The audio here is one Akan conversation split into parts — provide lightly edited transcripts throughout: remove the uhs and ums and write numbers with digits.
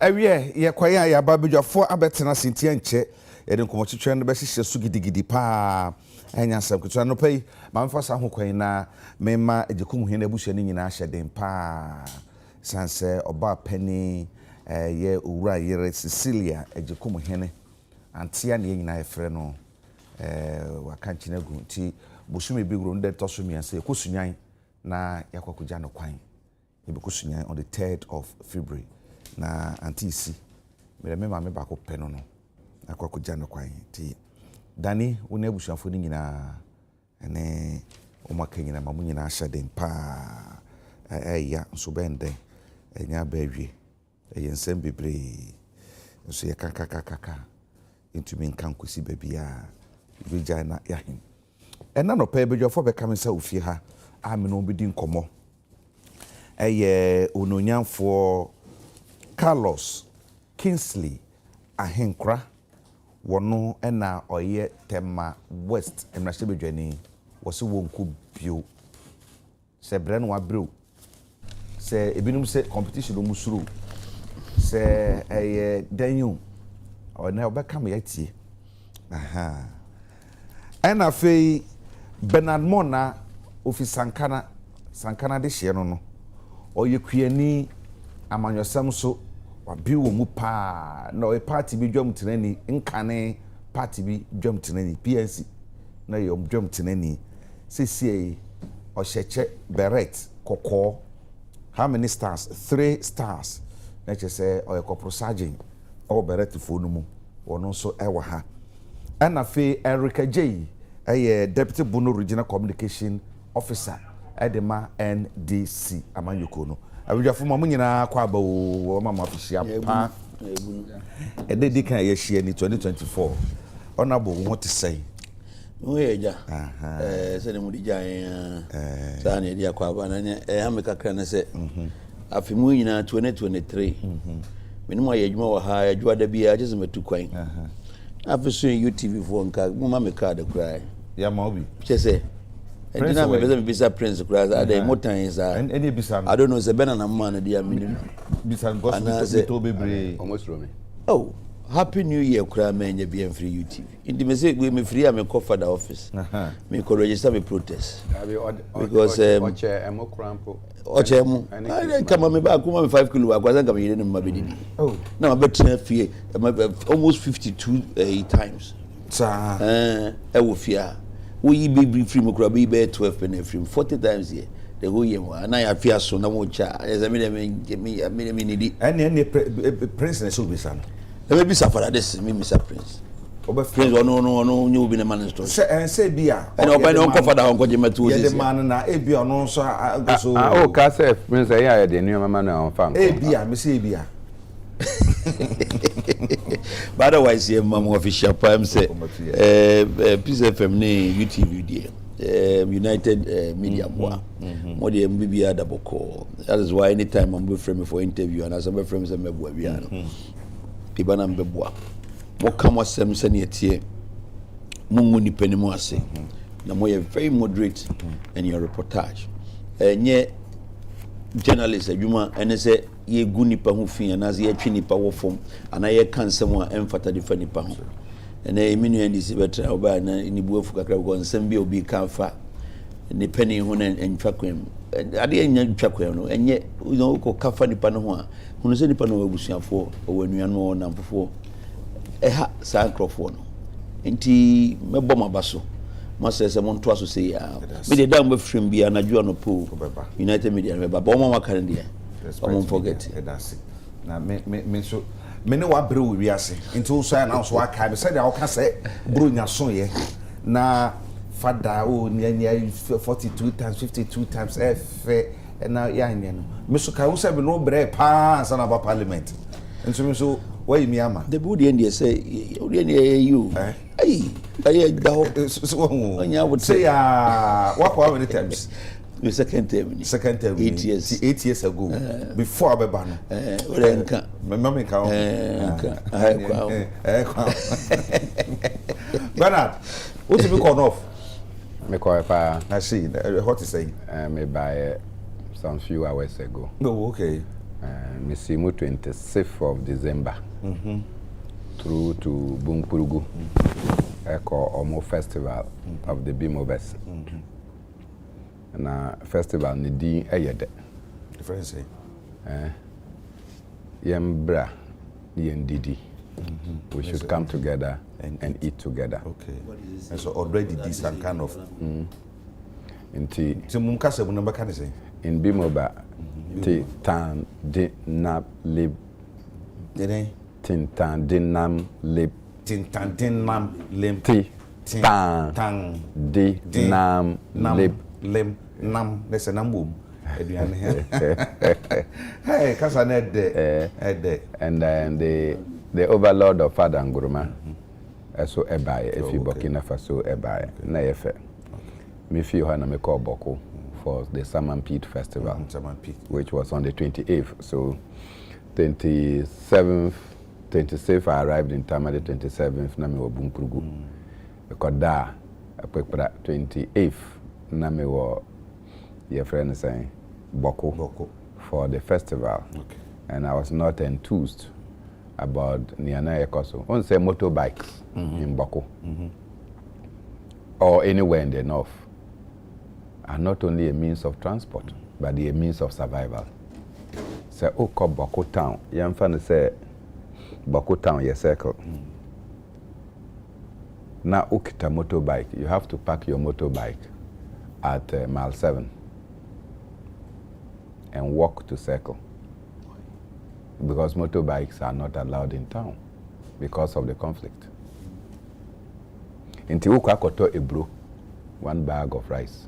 Awie ye kwaya ya babedwafo abetena sentia nche yede nkomochitwe no behihye su gidigidi pa anya sam kutu no pai mamfa sa ho kwan na mema ejekum hene abusua ni nyina hyeden pa sanse oba pani ye owura yere Cecilia ejekum hene antia ne nyina efre no wakanchi na gu nti bosume bigro nde toso mianse ekosunyan na yakwakuja no kwan ebekusunyan on the 3rd of February na antisi me ma me bako peno no akwakuja no kwan ti dani wona abusuafo ni nyina ene o makanyina mamu nyina ahyeden pa ya so bende enya bawie ensem bebre so ye kaka intumi nkan kosi babia beja na yahin ena no pa bedwafo be kam sa ofie ha ameno obedi nkomo ononyanfo Carlos Kingsley Ahenkra wono ena oye Tema West emrahye bedwani wose wonku bio se bren wa bro se ebinum se competition do musuru se danyu ona obekam yatie aha ena fei Bernard Mona ofisankana de hye no oye kuani amanyosam so wabi wo mu pa na o party bi dwam tenani nkane party bi dwam tenani PNC na yo dwam tenani CCA o sheche beret kokko how many stars 3 stars na che say o ekopro sergeant o beret fo no mu wono so ewa ha ana fe Erica J deputy Bono regional communication officer edema NDC amanyoko no abudwafo ma munyina kwa ba o ma afisia pa ededi kan ye hie ni 2024 honorable what to say oyeja se ne mudija sa ne dia kwa ba na ha me kakra na se afi mu nyina 2023 minimo ye adwuma wa ha adwa da bia je metu kwan afi so UTV fo nka mu ma me card kra ya ma obi chese Edina me beza me bisa Prince Kuraza ada motan za any bisa I don't know se bena na man na dia minimum bisa gospel to bebre almost from me oh happy new year kura me nya bia free UTV indi me say me free am call for the office me ko register me protest because oche emo krampo oche emo kama me ba kuma me 5 kilo akwaza kama yire no mabedidi oh na mabetra fie almost 52 times sa wo fia we be free mo be 12 penny free 40 times here the whole year na ya fia so na mo cha as me need any prince na so be san let me be safara this me Mr Prince oba prince no nyu bi na man store say bia and oba no ko fada ko je metu ye the man na e bia no so so o ka say prince ya de new mama na on fam e bia me say bia but otherwise here mama official pam say Peace FM ni UTV there United Media boa mo de mbibia daboko that is why anytime I'm with me for interview and as I'm with me say me boa bia no iba na mbeboa mo kam wasem se ne tie mo nguni panimu ase na mo very moderate in your reportage nye journalist adwuma ene se ye gu nipa ho fi na ze ye twi nipa wo fom ana ye kansem a emfata de fa nipa ho ene eminu andi se betra oba na ni buafu kakra ko nsem bi obi kan fa ni pani ho na entwa kwem ade enya ntwa kwem no enye no ko kafa nipa no ho a hunu se nipa no abusuafo o wanuano na mfofo ha sa nkrofo no enti mebo mabaso masese mo nto aso se ya me de dam befrim bia na dwo no po United Media beba bo mo makare dia don't forget na me so me ne wa bre wo wiase nti so na so aka be say da o ka say bro nya so ye na fada o nya 42 times 52 times na ya nya no me so ka wo say be no bre pa sana ba parliament nti me so why me ama the body and say you ai da so nya would say what how many times the second term 8 years 8 years ago before abeba no orenka me mama ka Bernard what you call off me call pa I see what to say me by some few hours ago no okay Misimu 26th of December through to Bumpurugu Echo Omo Festival of the Bimobes. Na festival ni di eyede. Difference Yembra yendidi. We should come together and eat together. Okay. And so already this are kind of Inti Mumkasa number can say in Bimoba ti tan di nap lib tin tan din nam lib tin tan din nam lim ti tan di nam lib lim nam there's a nambum hey kasa net de and then the overlord of Father Nguruma so ebaye if you Burkina Faso ebaye na yefe me feel hana me call Boko for the Salmon Pit Festival, which was on the 28th. So 27th, 26th I arrived in Tama, the 27th na me wa Bumpurugu. Because da 28th na me wa your friend saying Boko for the festival. Okay. And I was not enthused about Niana Ekoso. On say motorbikes in Boko or anywhere in the north are not only a means of transport, but a means of survival. Say, oh, come Boko town. Young fan say, Boko town, your circle. Now, ukita motorbike. You have to park your motorbike at mile 7 and walk to circle. Because motorbikes are not allowed in town because of the conflict. Inti uka koto ebro. 1 bag of rice.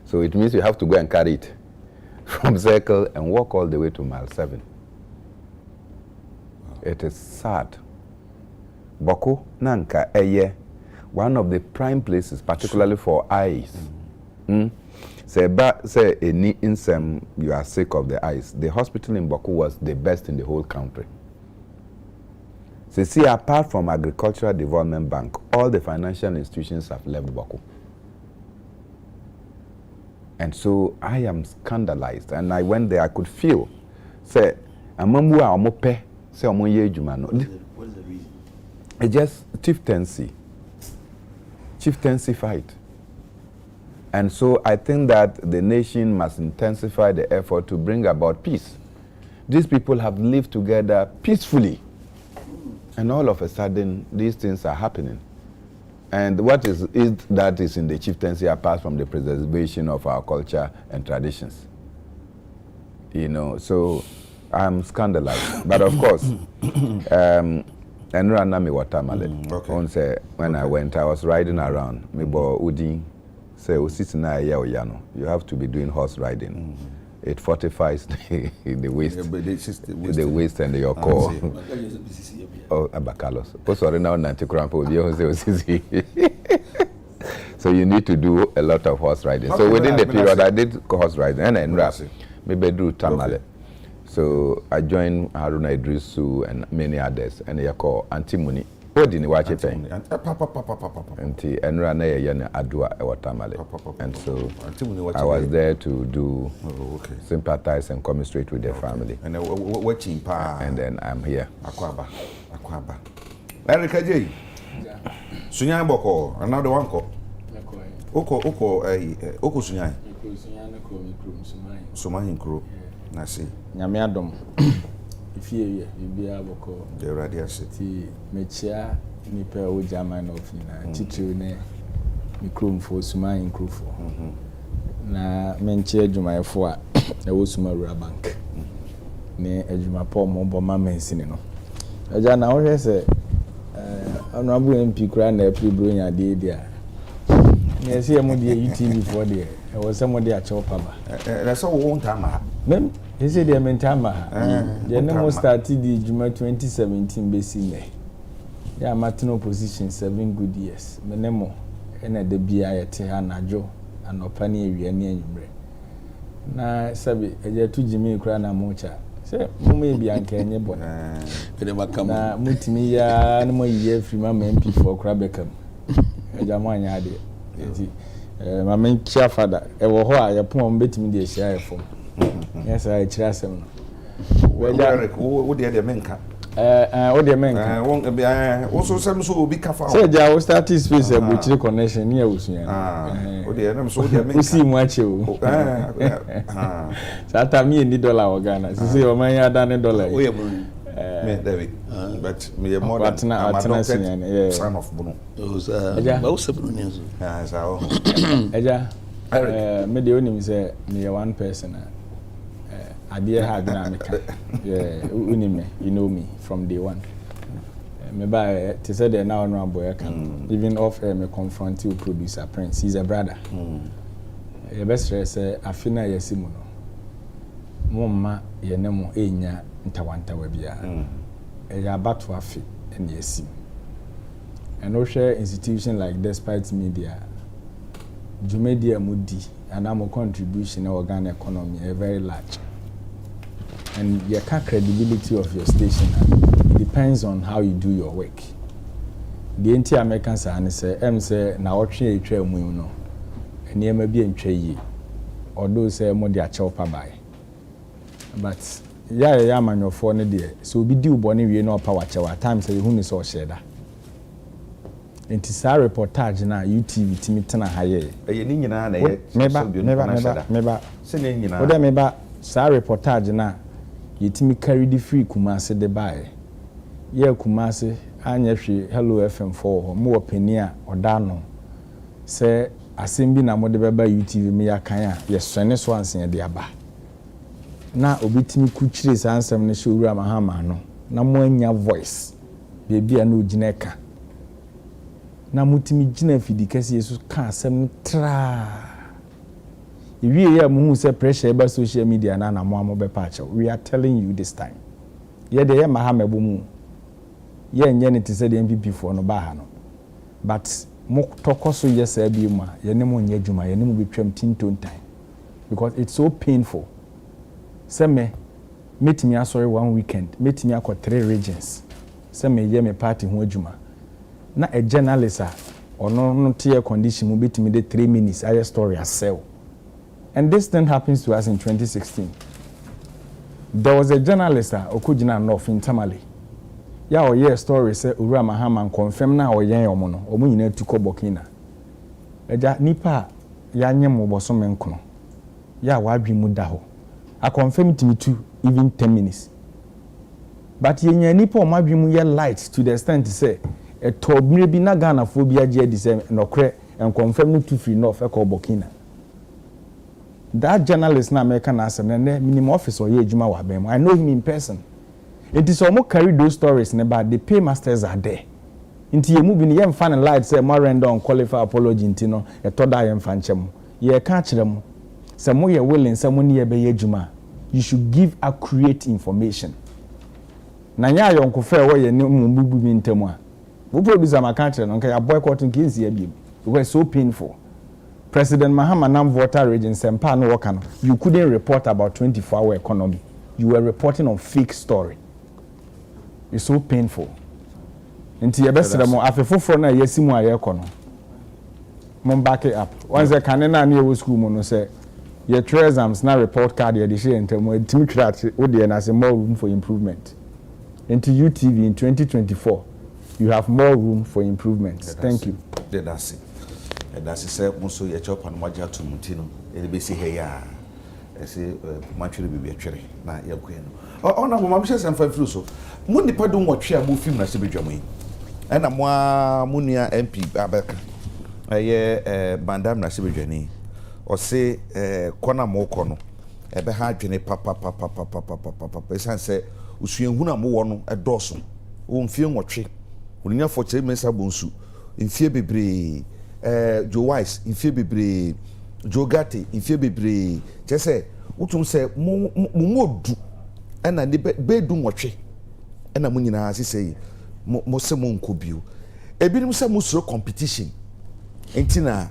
So it means you have to go and carry it from circle and walk all the way to mile 7. Wow. It is sad. Boko Nanka Eye, one of the prime places, particularly for eyes. Say any insem you are sick of the eyes. The hospital in Boko was the best in the whole country. So see, apart from Agricultural Development Bank, all the financial institutions have left Boko. And so I am scandalized. And I went there, I could feel. Say, Amamwa Omope, say Omoye Jumano. What is the reason? It's just chieftaincy. Chieftaincy fight. And so I think that the nation must intensify the effort to bring about peace. These people have lived together peacefully. And all of a sudden, these things are happening. And what is that is in the chieftaincy apart from the preservation of our culture and traditions? You know, so I'm scandalized. But of course, when I went, I was riding around. You have to be doing horse riding. It fortifies the waist, the waist and your core. Oh, Abakalos. Oh, sorry, now so you need to do a lot of horse riding. So within the period, I did horse riding and then maybe do Tamale. So I joined Haruna Idrisu and many others, and they call Antimuni. What did you watch it? And so I was there to do sympathize and commiserate with their family. And then I'm here. Akwaba. Adekye. Sunya Boko, another one ko. Oko Sunya. Sumahin Kro. Na see. Nyame adom. Ifie bibia Boko. The radio city. Mechia nipa o German of na titiri ne mikrom fo Sumahin Kro fo. Na menche adwumayefo a e wo Sumawura Bank. Ne adwumapo mo bo ma mensini no. Aja na wo hwese honorable MP kura na apribro nya de dia. Ne se mo de UTV for there. E wo se mo de a chopa ba. Na so wo ntama. Mem ese de mentama. De ne mo started the Juma 2017 besi me. Ya matino position 7 good years. Menemo ena de bia yete ha najo anopa ne awia ne anwumre. Na sabi eje tu jimi kura na mo cha. Se mume bia nka enye bona. Na mutimi ya no mo ye free ma MP for kura bekam. Eja mo anya ade. Enti ma menkia fada e wo ho a ye pon betimi de ehia e fom. Yes, I trust him. Wo de menka. What do you mean? Also, some so be careful. Say, I will start this space a butcher connection near us. What do you so you see much you. Sata me in the dollar organ. See, oh, my $1. David, but me more than a son of Bono. Me the only say me one person. I dear had dynamic. Yeah, you know me from day one. Me by to say that now no boy can even off me confront you producer Prince. He's a brother. Your best say afina yesimu no. Mumma ye nemo enya ntawanta we bia. Ya batwa afi and yesim. And no share institution like Despite Media. Jumedia Mudi and our contribution to organ economy are very large. And your credibility of your station depends on how you do your work. The anti-Americans say na watching a trail no, and you may be in trade, or those say more their chopper by. But yeah, man, your phone there, so be due bonnie, we know power chow at times, who is all shader. And it's a reportage na UTV Timitana Haye. Never, singing, sa reportage na yetimi carry the free Kumasi de buy. Ye Kumasi anya hwe Hello FM4 ho mo openia odano say asembi na mo de beba UTV me yakan a ye sone so ansen de aba na obitimi kuchire sa ansem ne showura mahama no na mo anya voice bebia na ogineka na mutimi gina fidi kase yesu ka asem tra we are pressure about social media na mo be patch. We are telling you this time. Ye de mahame bomu. Ye enye ne tse de MPP for no ba ha no. But mo tokoso yes e bi mu a ye ne mo nya djuma ye ne mo betwam tinton time. Because it's so painful. Say me metimi asori one weekend, metimi akọ 3 regions. Say me ye me party ho adjuma. Na a journalist ono no tie condition mo betimi de 3 minutes aye story asell. And this thing happens to us in 2016. There was a journalist, Okujina North in Tamale. Ya o ye story say Ura Mahama confirm na o yen omono. Omo nyina tu ko Burkina. Eja nipa ya nyem oboso menkono. Ya wa adwi mu da ho. I confirm to me too even 10 minutes. But ye nya nipa o ma adwi mu ye light to the extent to say e to bire bi na Ghana fo bi agye di say no kre and confirm no to free north e ko Burkina. That journalist na American asem na minimum office or ye adwuma wa bem. I know him in person. It is almost carry those stories but the paymasters are there. Inti ye mu bi ni ye mfa and light say mo render on qualify apology inti no e to da ye mfa nkyem. Ye ka kire mo. Se mo ye willing se mo ni ye be ye adwuma. You should give accurate information. Na nya yonko fe wo ye ni mu bubu bi ntemu a. Wo producer ma ka kire no nka ya boycotting case ye bi. It was so painful. President Mahama Nam voter region Sempa no work. You couldn't report about 24-hour economy. You were reporting on fake story. It's so painful. Until you best them after na yesimu aye kono. Mom back it up. Once the canena near school mono say your exams na report card ye dey enter mo timi trat wo dey na say more room for improvement. Into UTV in 2024 you have more room for improvement. Thank you. That's it. That's say muso ye chop and waja to mutino e be si he ya e se matwere bibia twere na ye kwe no ona bo mam hye fa flu so mu nipa dum wotwe a mu film na se bedwam yi na mo munua MP abeka ye bandam na se bedwani o se kona mo kono e be ha adwene papa esan se usuenhu na mo wo no e doso wo mfie nwotwe onya fo kire mesa bonsu mfie bebre Joe Wise infie bebre Joe Gatti infie bebre chese utum se mo du ena ne be du nwotwe ena mo nyina asese mo se mo nkobio ebinim se mo suro competition entina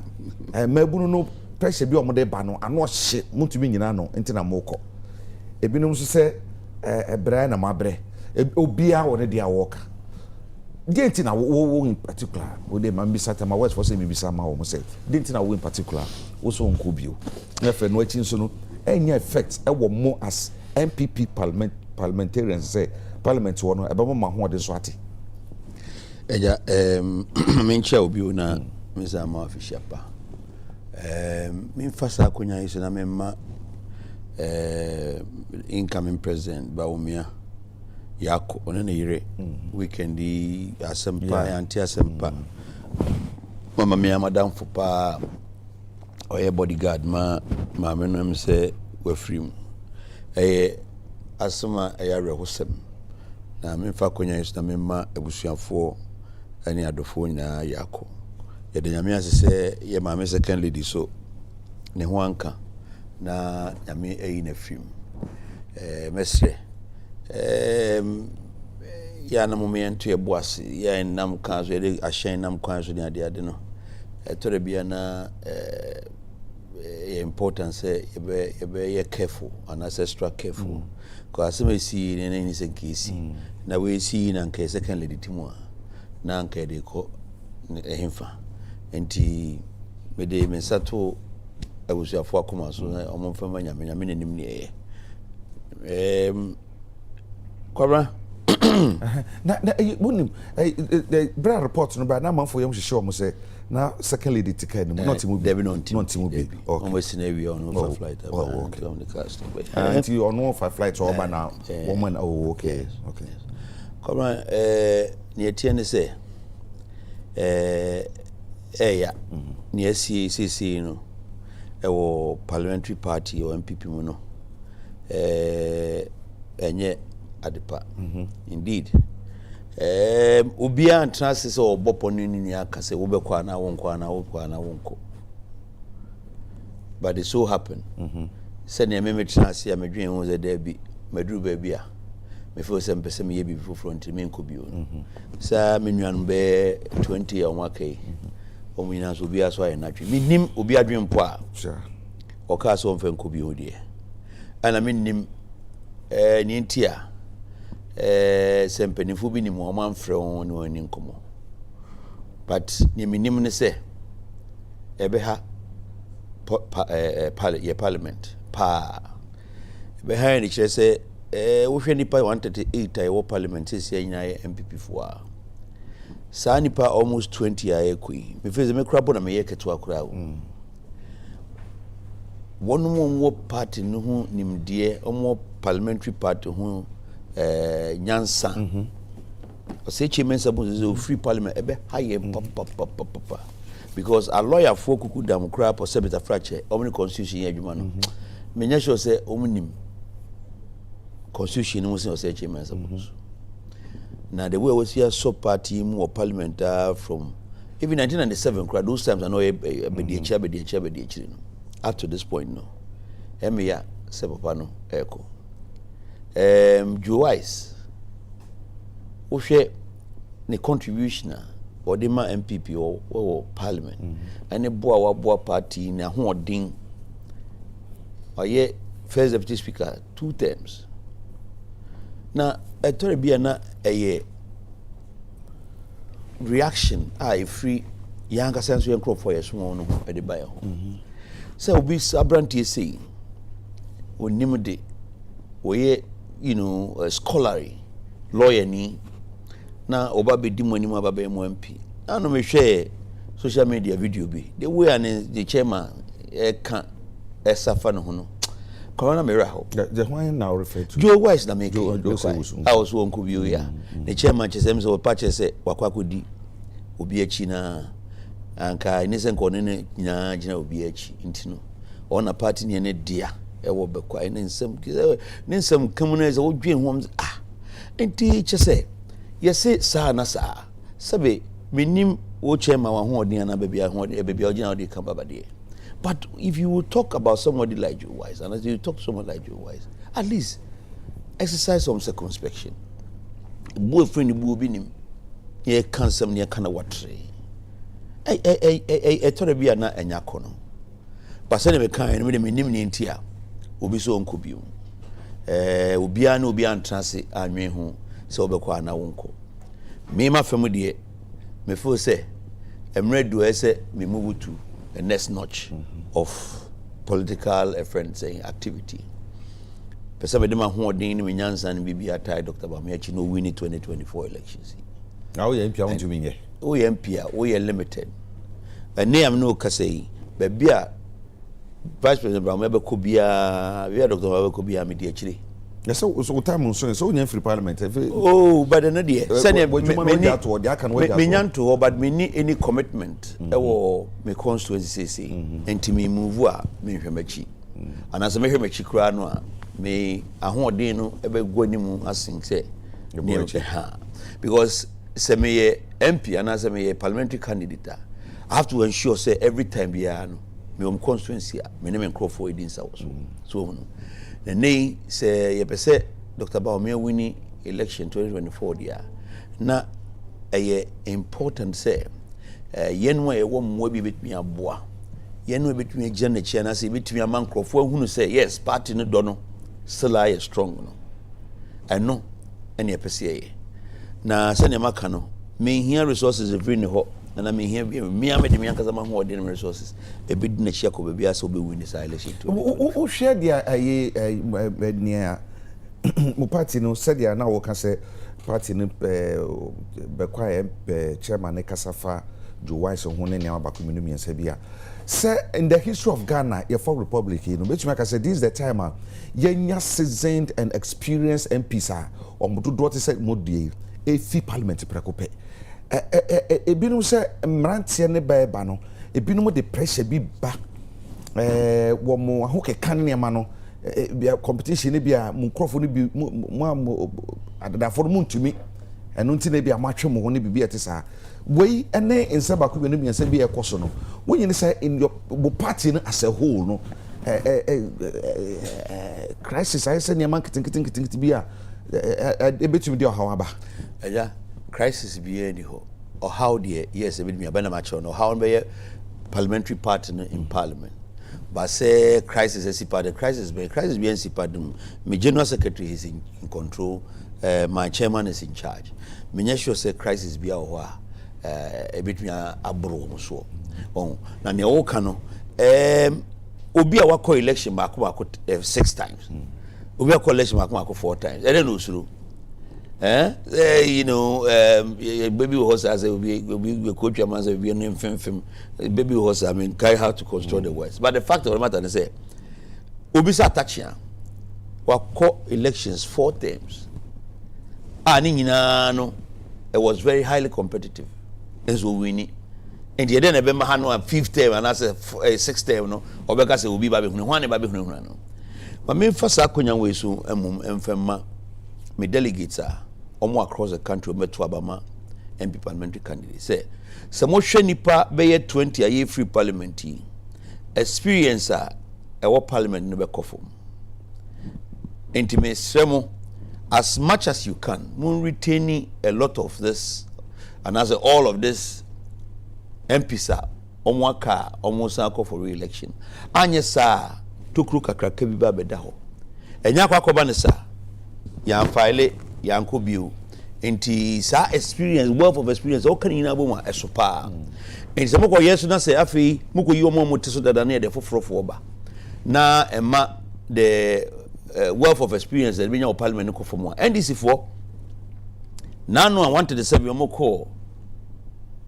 mabunu no pressure bi omode ba no ano hye mutumi nyina no entina mo kọ ebinim so se ebra na mabre obia woni dia woka didn't na wo in particular wo dey man bisa tema words for say me bisa ma wo say didn't na wo in particular wo so nko bio na fe no achi so no enya effect e wo mo as MPP parliamentarians say parliament one ebe ma ho de so ate eja mencha obi na mesa ma official pa min fasa akonya iso na memma incoming president Baumia yako onene yire weekend asempa anti asempa mama me madam fopa oye bodyguard ma menom se wafrim asema ayare hosem na memfa konya iso na memma ebusuafo ani adofo nyina yako yede nyame asese ye maame second lady so ne ho anka na nyame eyi na film mesre ya na momento ye boase ya nam kanzo ye ahyen nam kanzo ne ade no tore bia na importance ye be careful and extra careful ko asema si ne ni senkisi na we si na nke second lady timu na nke de ko ehemfa enti mede mensato abusuafo akoma so omomfama nyame nenim ne kwabra na bunim the bra report no ba na manfo yam hwehwe omo say na second lady ticket no not mu be not mu be almost in every on for flight on the cast and you on for flight or now woman okay kwabra ne tie ne say ya ne CCC no ewo parliamentary party or MPP mu no enye adepa indeed obia antrase se obopo no ni aka se wobekwa na wonko but it so happen se ne me trase ya medwen ho ze da bi maduru ba bi a me feel se mpese me ye bi foforo nti me nko bio sa me nuanu be 20 ya onwakai omina so bia so ayenatwe minim obi adwen mpo a sure oka so mfa nko bio de ana minim ni ntia sempenifu bi ni mo amfre won ni woni nkomo but ni minim ne se ebe ha parliament ebe ha ni kire se wo hwe nipa 138 ayo parliament se nya MPP fo a saa nipa almost 20 ya ekui me feel me krabo na me yeketo akura wonu mo party no ho nimdie omo parliamentary party ho nyansa o say chairman suppose free parliament ebe haye papa because a lawyer for kuku dam kra po sebeta fracture omni constitution adwuma no me nya sure say omnim constitution no say chairman suppose now the way was here so party more parliament from even 1997 those times I know be chair up to this point no emia se papa no eko Joyce o hwe ne contribution or the ma MPP or parliament and the boa party na hoodin oye first deputy speaker 2 terms na etore bia na reaction free yanga sense yen crop for yes no e de buy ho so obi abrantie say onimde oye scholarly lawyer ni na oba be di money ma baba mu MP ano me hwe social media video bi the way and the chairman can safa no ho no corona me raho the one now refer to Joe Wise na make I was won ko bio ya the chairman chesem so pa chese wakwakodi obi achi na anka ni se nko ne nyina gina obi achi ntino ona party ne dia ewo bekwa ne nsem kamuna ze odwen hom enti chese yese sa na sa sabe menim wo chairman wa ho odin na bebia ho bebia ogina odi kan babade. But if you will talk about somebody like Joe Wise, and as you talk to someone like Joe Wise, at least exercise some circumspection. Boyfriend will be him. Ye can some near kind of water. I thought be na enyakono. But send me kind with me nimni intia. Ubi so unkubium. Ubiano ubi antransi anwe hu se obekwa na wonko. Me ma family me feel say emre do ese me move to the next notch of political saying activity. pesa me dem ahoɔden ne me nyansa ne bibia tie Dr. Bamiachi no win 2024 elections. Now you MP want to win. O MP o limited. Ene am no kasei bebia Vice President Brown ebe ko bia we Dr. Bamiachi ko bia me di akire. Yes, so time so you free parliament. Oh, but no dey. Say me nyanto but me ni any commitment e wo me constituency say enti me move a me hwemachi. And as me hwemachi kra no a me ahoɔden no ebe go nimu asin say because say me MP and as me parliamentary candidate I have to ensure say every time we are no me constituency me name Crawford edin sa so no the nay say ye pese Dr. Bawumia winning election 2024 dia na important say yenwa ye wo mwa bi betumi aboa yenwa betumi agya na chia na say betumi aman Crawford hunu say yes party no do no still are strong no eno ene ye pese ye na se ne maka no me here resources every ne ho na me here me amede me ankaza ma ho ordinary resources e be di na chia ko bia so be win this election o share dia near mo party no said dia na wo ka say party no be kwa chairman ne kasafa Joe Wise ho ne ne abako menu mi nsa bia say in the history of Ghana your for republic you know betuma ka say this is the time yenya seasoned and experienced MPs are omodo do to say modie e fi parliament prekope ebinum say mrantie ne ba no ebinum de pressure bi ba wo mo ahokeka ne ma no bia competition ne bia mu nkrofo ne bi mu adadafo mu ntumi eno nti ne bia matwe mo ho ne bibia tesa wey ene ensa ba ko bi ne miensa bi ekoso no wonyine say in your party no as a whole no crisis I say ne man kitin bia ebetumi de ohawa ba eja crisis bi any ho or how the yes ebetumi abana match no how be parliamentary partner in parliament but say crisis is the crisis be NC pardon my general secretary is in control my chairman is in charge me sure say crisis be ho a ebetumi abro so on na ne wo ka no obi a wakọ election baako 6 times obi a election baako 4 times and then usuru you know baby horse as we coach your man say we name film baby horse I mean guy how to construct the words but the fact of the matter is say obi sa attachia wakọ elections 4 times ani nyina no it was very highly competitive as we win and the then ebe ma no 5th term and as 6th term no obeka say obi ba be hunu hwan ne ba be hunu no but me fasa akonya we so emfemma me delegates are omo across the country meto abama MP parliamentary candidate say mo hwe nipa be 20 aye free parliamentary experience a ewo parliament no be kofom intimate sremo as much as you can mun retain a lot of this and as all of this MPs omo aka omo san call for re-election anye sa tokru kakraka bi ba beda ho enya kwakoba ne sa ya file ya nko bio enti sa experience wealth of experience o kan ina boma esopa enti se moko yesu na se afi moko yi omo motiso dada na de foforo ba na ema the wealth of experience that benya parliament ko fomo NDC for nano I wanted to say we moko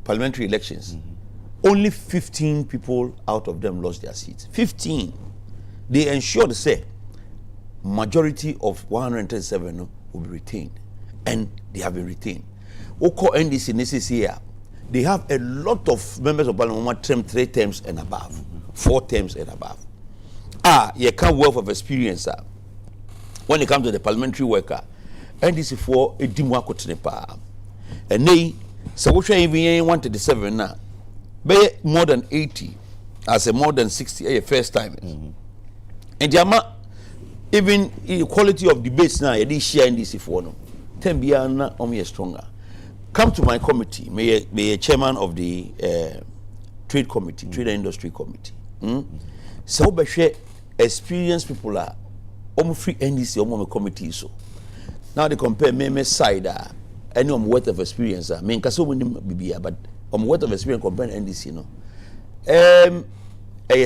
parliamentary elections only 15 people out of them lost their seats 15 they ensured say majority of 137 will be retained and they have been retained oko NDC necessary they have a lot of members of parliament term 3 terms and above 4 terms and above you can't wealth of experience when it comes to the parliamentary worker NDC for a dimwa kotenepa and they so we even 137 now be more than 80 as a more than 60 first time and jama even equality of debates now you share NDC for no 10 biana omo stronger come to my committee may a chairman of the trade committee trade and industry committee so be share experienced people are omo free NDC omo committee so now they compare me side any worth of experience me nkaso mo nim bibia but worth of experience compare NDC no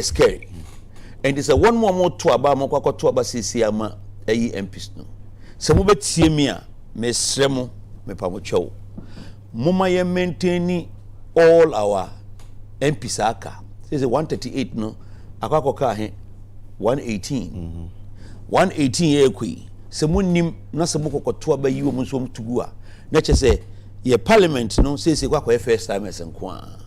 scary and it's a one more to aba mo kwakọ to aba sisi ama MPs no se mo betie mi a me sremo me pa mo chew moma ye maintain all our MPs aka say 138 no akwakoka he 118 118 ye kwi se mo nim na se mo kokoto aba yi wo mo so mtugu a na che se ye parliament no say kwa first time esenko a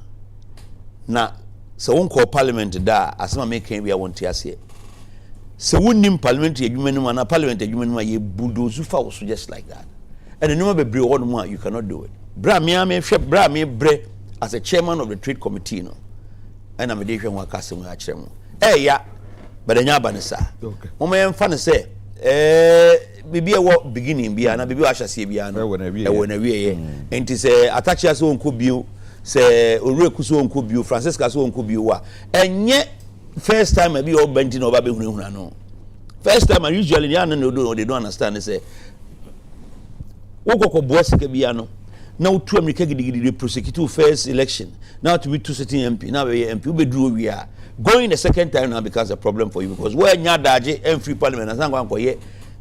na se won ko parliament da asema me kan bia won tie ase se wonnim parliament adwuma no na parliament adwuma no ye bulldoze fa wo so just like that and no be bre won mo you cannot do it bra me hwe bra me bre as a chairman of the trade committee no and am dey hwe ho aka asem a kire mo ya badanya ba ne sa mo me mfa ne se bibi e wo beginning bia na bibi wa hyase bia no e wona wie ye enti se atachi ase won ko bio se owure kuso won ko bio Francisca so won ko bio wa enye first time I be all benching over be hunu no first time I usually they don't understand they say wokoko boss ke bia no na utu America gidigidi prosecute first election now to be two sitting MP now we MP we do we are going the second time now becomes a problem for you because where nya daje and free parliament as an koye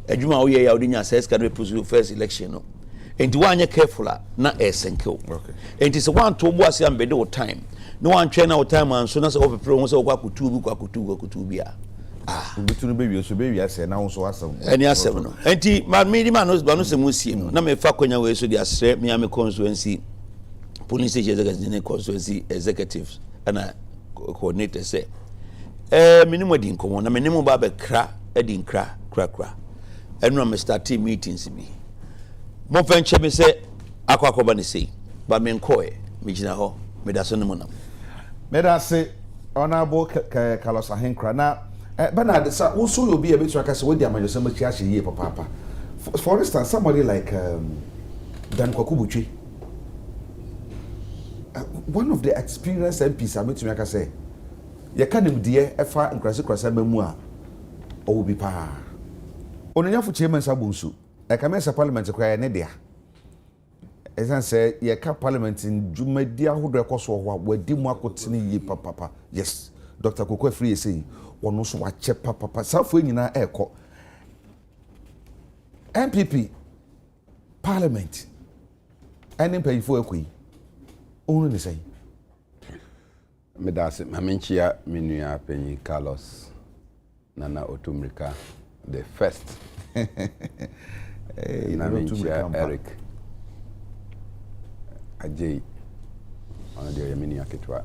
adwuma wo ye ya odinya says can we pursue first election no and one you careful na esenko okay and it is one to boss am be do time no one train our time and so na so people won say kwa kutu bia bitu no be wi so be wi ase na won so asem any asem no enti me no se mu sie no na me fa kwanya we so dia sre me am constituency police station constituency executives and coordinator say minimum din komo na minimum ba be kra edin kra enu am start meetings bi mo fanche me say akwakoba ne sei ba me nkoe me gina ho me da so no nam me da say honorable Carlos Ahenkra na Bernard sa also you be able to akase we dia manyo sama chia hye papa for instance somebody like Dan Kwakubutwe one of the experienced MPs ametumi akase ye kanim de efa nkrase mamu a o bi pa ononyafo chairman sabunsu ekamesa parliament kwa ne dia esan say ye ka parliament njumadi ahodo ekoso ho wadi mu akotene yi papa yes Dr. Koko Free say ono so wa che papa safo nyina eko MPP parliament ene payifo ekui onu ne say medase mamenchia menua penyi Carlos Nana Otumrika the first mamenchia Eric Ajay on the yemini aketwa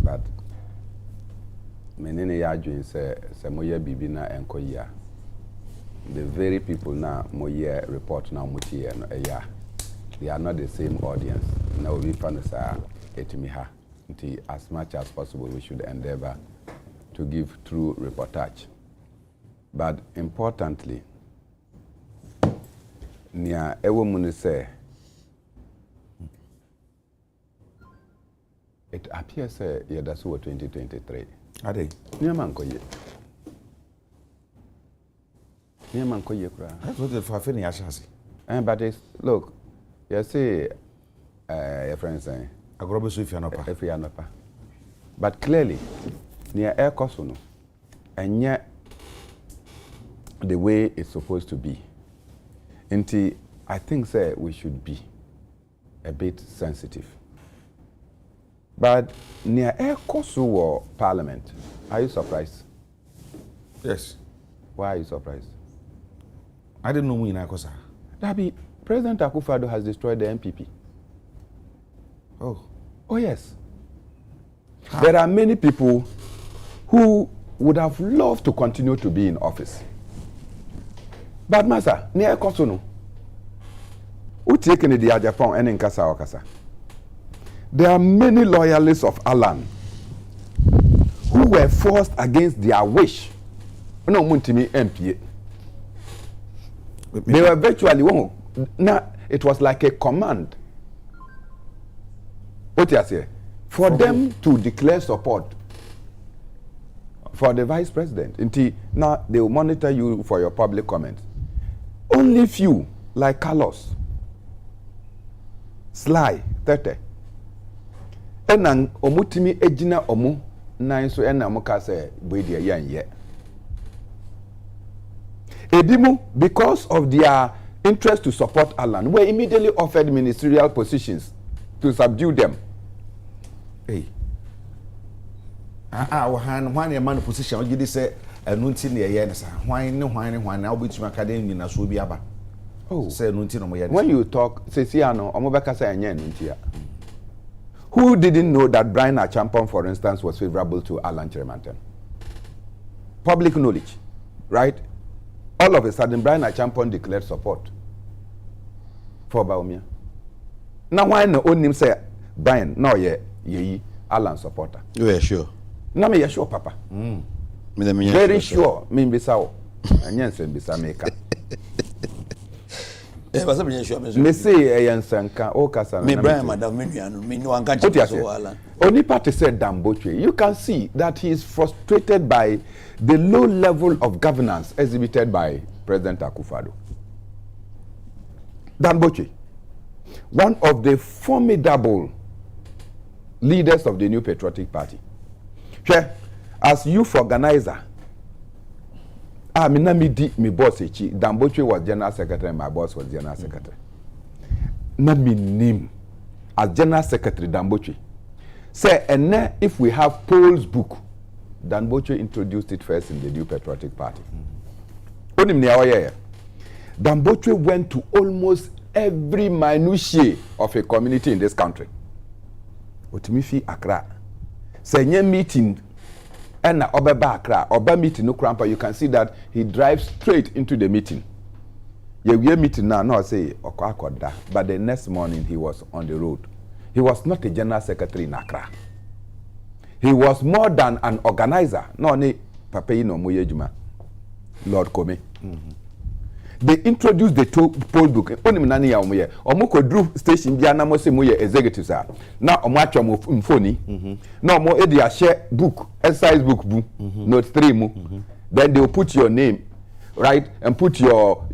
but menene ya adwin se moye bibi na enkoyia the very people na moye report na mutie no eya they are not the same audience now we find say etimi ha until as much as possible we should endeavor to give true reportage but importantly nia ewo mu ne say it appears that's what 2023 ade niaman koye kra that's what the fafe ni ashasi but it's, look you see your friends saying agrobe so if you are not but clearly near air cost no and yet the way it's supposed to be until I think say we should be a bit sensitive. But near air cost or parliament, are you surprised? Yes. Why are you surprised? I didn't know when I was. Dabi, President Akufo-Addo has destroyed the MPP. Oh yes. How? There are many people who would have loved to continue to be in office. But Master, near Kosono, who taken the Japan and in Kasa. There are many loyalists of Alan who were forced against their wish. No, Muntimi MP. They were virtually it was like a command. What you say? For them to declare support for the vice president. Until now they will monitor you for your public comments. Only few, like Carlos, Sly, Tete. Enan omutimi ejina omu na nso ena muka se bodia yan ye. Edimu, because of their interest to support Alan, were immediately offered ministerial positions to subdue them. Hey. When a man position, you say, and Nunti near Yensa, why now which Macadam in a Subiaba. Oh, say Nunti. When you talk, Ceciano, Omobaka say, Nuntia. Who didn't know that Brian Achampong, for instance, was favorable to Alan Cheremanten? Public knowledge, right? All of a sudden, Brian Achampong declared support for Baumia. Now, why no own him say, Brian, no, ye Alan supporter? You are sure? No, me sure, Papa. Very sure. Me bisao. And yes, bisa meka. Me say Sanka o kasa. Me Brian madam me no anka so Alan. Only party said Damboche. You can see that he is frustrated by the low level of governance exhibited by President Akufo-Addo. Damboche, one of the formidable leaders of the New Patriotic Party. As youth organizer, me boss Damboche was general secretary, my boss was general secretary. Nami name as general secretary Damboche. Say, and if we have Paul's book, Damboche introduced it first in the New Patriotic Party. Damboche went to almost every minutiae of a community in this country. Otimifi Accra. Say, meeting. And Obeba Accra, Oba meeting no cramper, you can see that he drives straight into the meeting. We are meeting now, no say Okwakoda, but the next morning he was on the road. He was not a general secretary in Accra. He was more than an organizer. No, ne Papayino Muyejuma, Lord Kome. They introduced the poll book. Only Nani Yamuye. Omoko drew station Biana Mose Muye executives are. Now Omacho Mfoni. No more Edia share book, exercise book, note 3 Then they'll put your name, right, and put your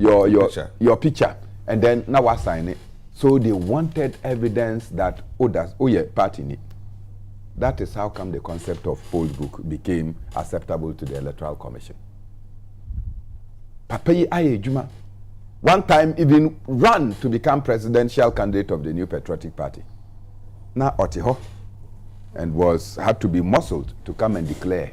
picture, and then now I sign it. So they wanted evidence that party. That is how come the concept of poll book became acceptable to the Electoral Commission. Papayi Ayejuma, one time even ran to become presidential candidate of the New Patriotic Party. Now Otiho, and had to be muscled to come and declare.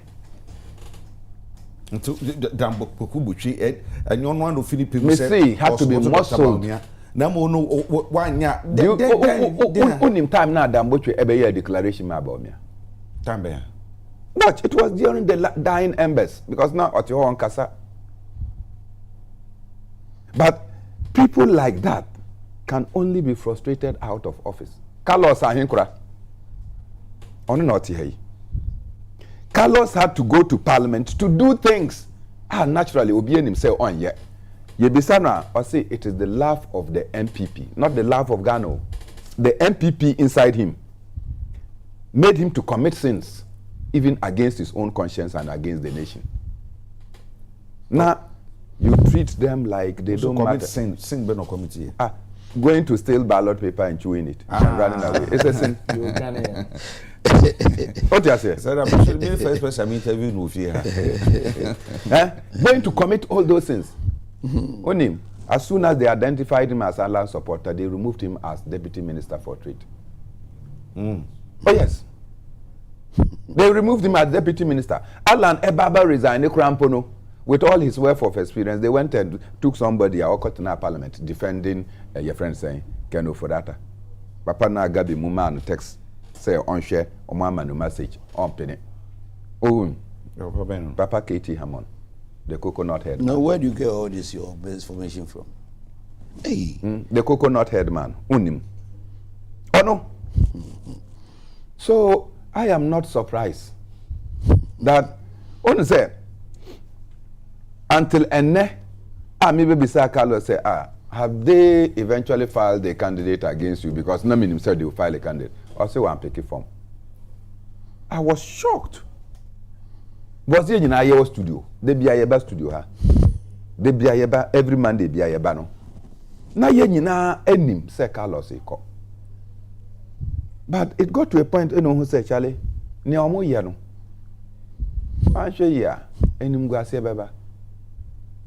And so Damboche and you one of Philippines had to be muscled. No, one ya. Only time now Damboche ever declaration about me. Time. But it was during the dying embers because now Otiho on Kasa. But people like that can only be frustrated out of office. Carlos Ahinkura, Carlos had to go to Parliament to do things. Naturally, Obien himself on yet. Yebisana, I say it is the laugh of the MPP, not the laugh of Ghana. The MPP inside him made him to commit sins, even against his own conscience and against the nation. Now, you treat them like they don't matter. Sin no committee. Going to steal ballot paper and chewing it and running away. It's a sin. What do you say? First person interview no fear. Going to commit all those sins. On him. As soon as they identified him as Alan supporter, they removed him as Deputy Minister for Trade. Oh yes. They removed him as Deputy Minister. Alan Ebaba resigned Krampono. With all his wealth of experience, they went and took somebody at Okotana Parliament defending your friend saying, Ken Ofodata. Papa na gabi muma text say on share or mama no message on penny. Oh, Papa Katie Hammond, the coconut head. Now, where do you get all this your best information from? Hey, the coconut head man, Unim. Oh no. So I am not surprised that on say. Until maybe Bisa Carlos say, have they eventually filed a candidate against you? Because Namin said they will file a candidate. Or say, one picky form. I was shocked. Was there in a studio? They be a studio, huh? They be a every Monday be a no. Na yenina enim say Carlos eko. But it got to a point, who said, Charlie, ni omo yano. Man she ya enim go ase baba.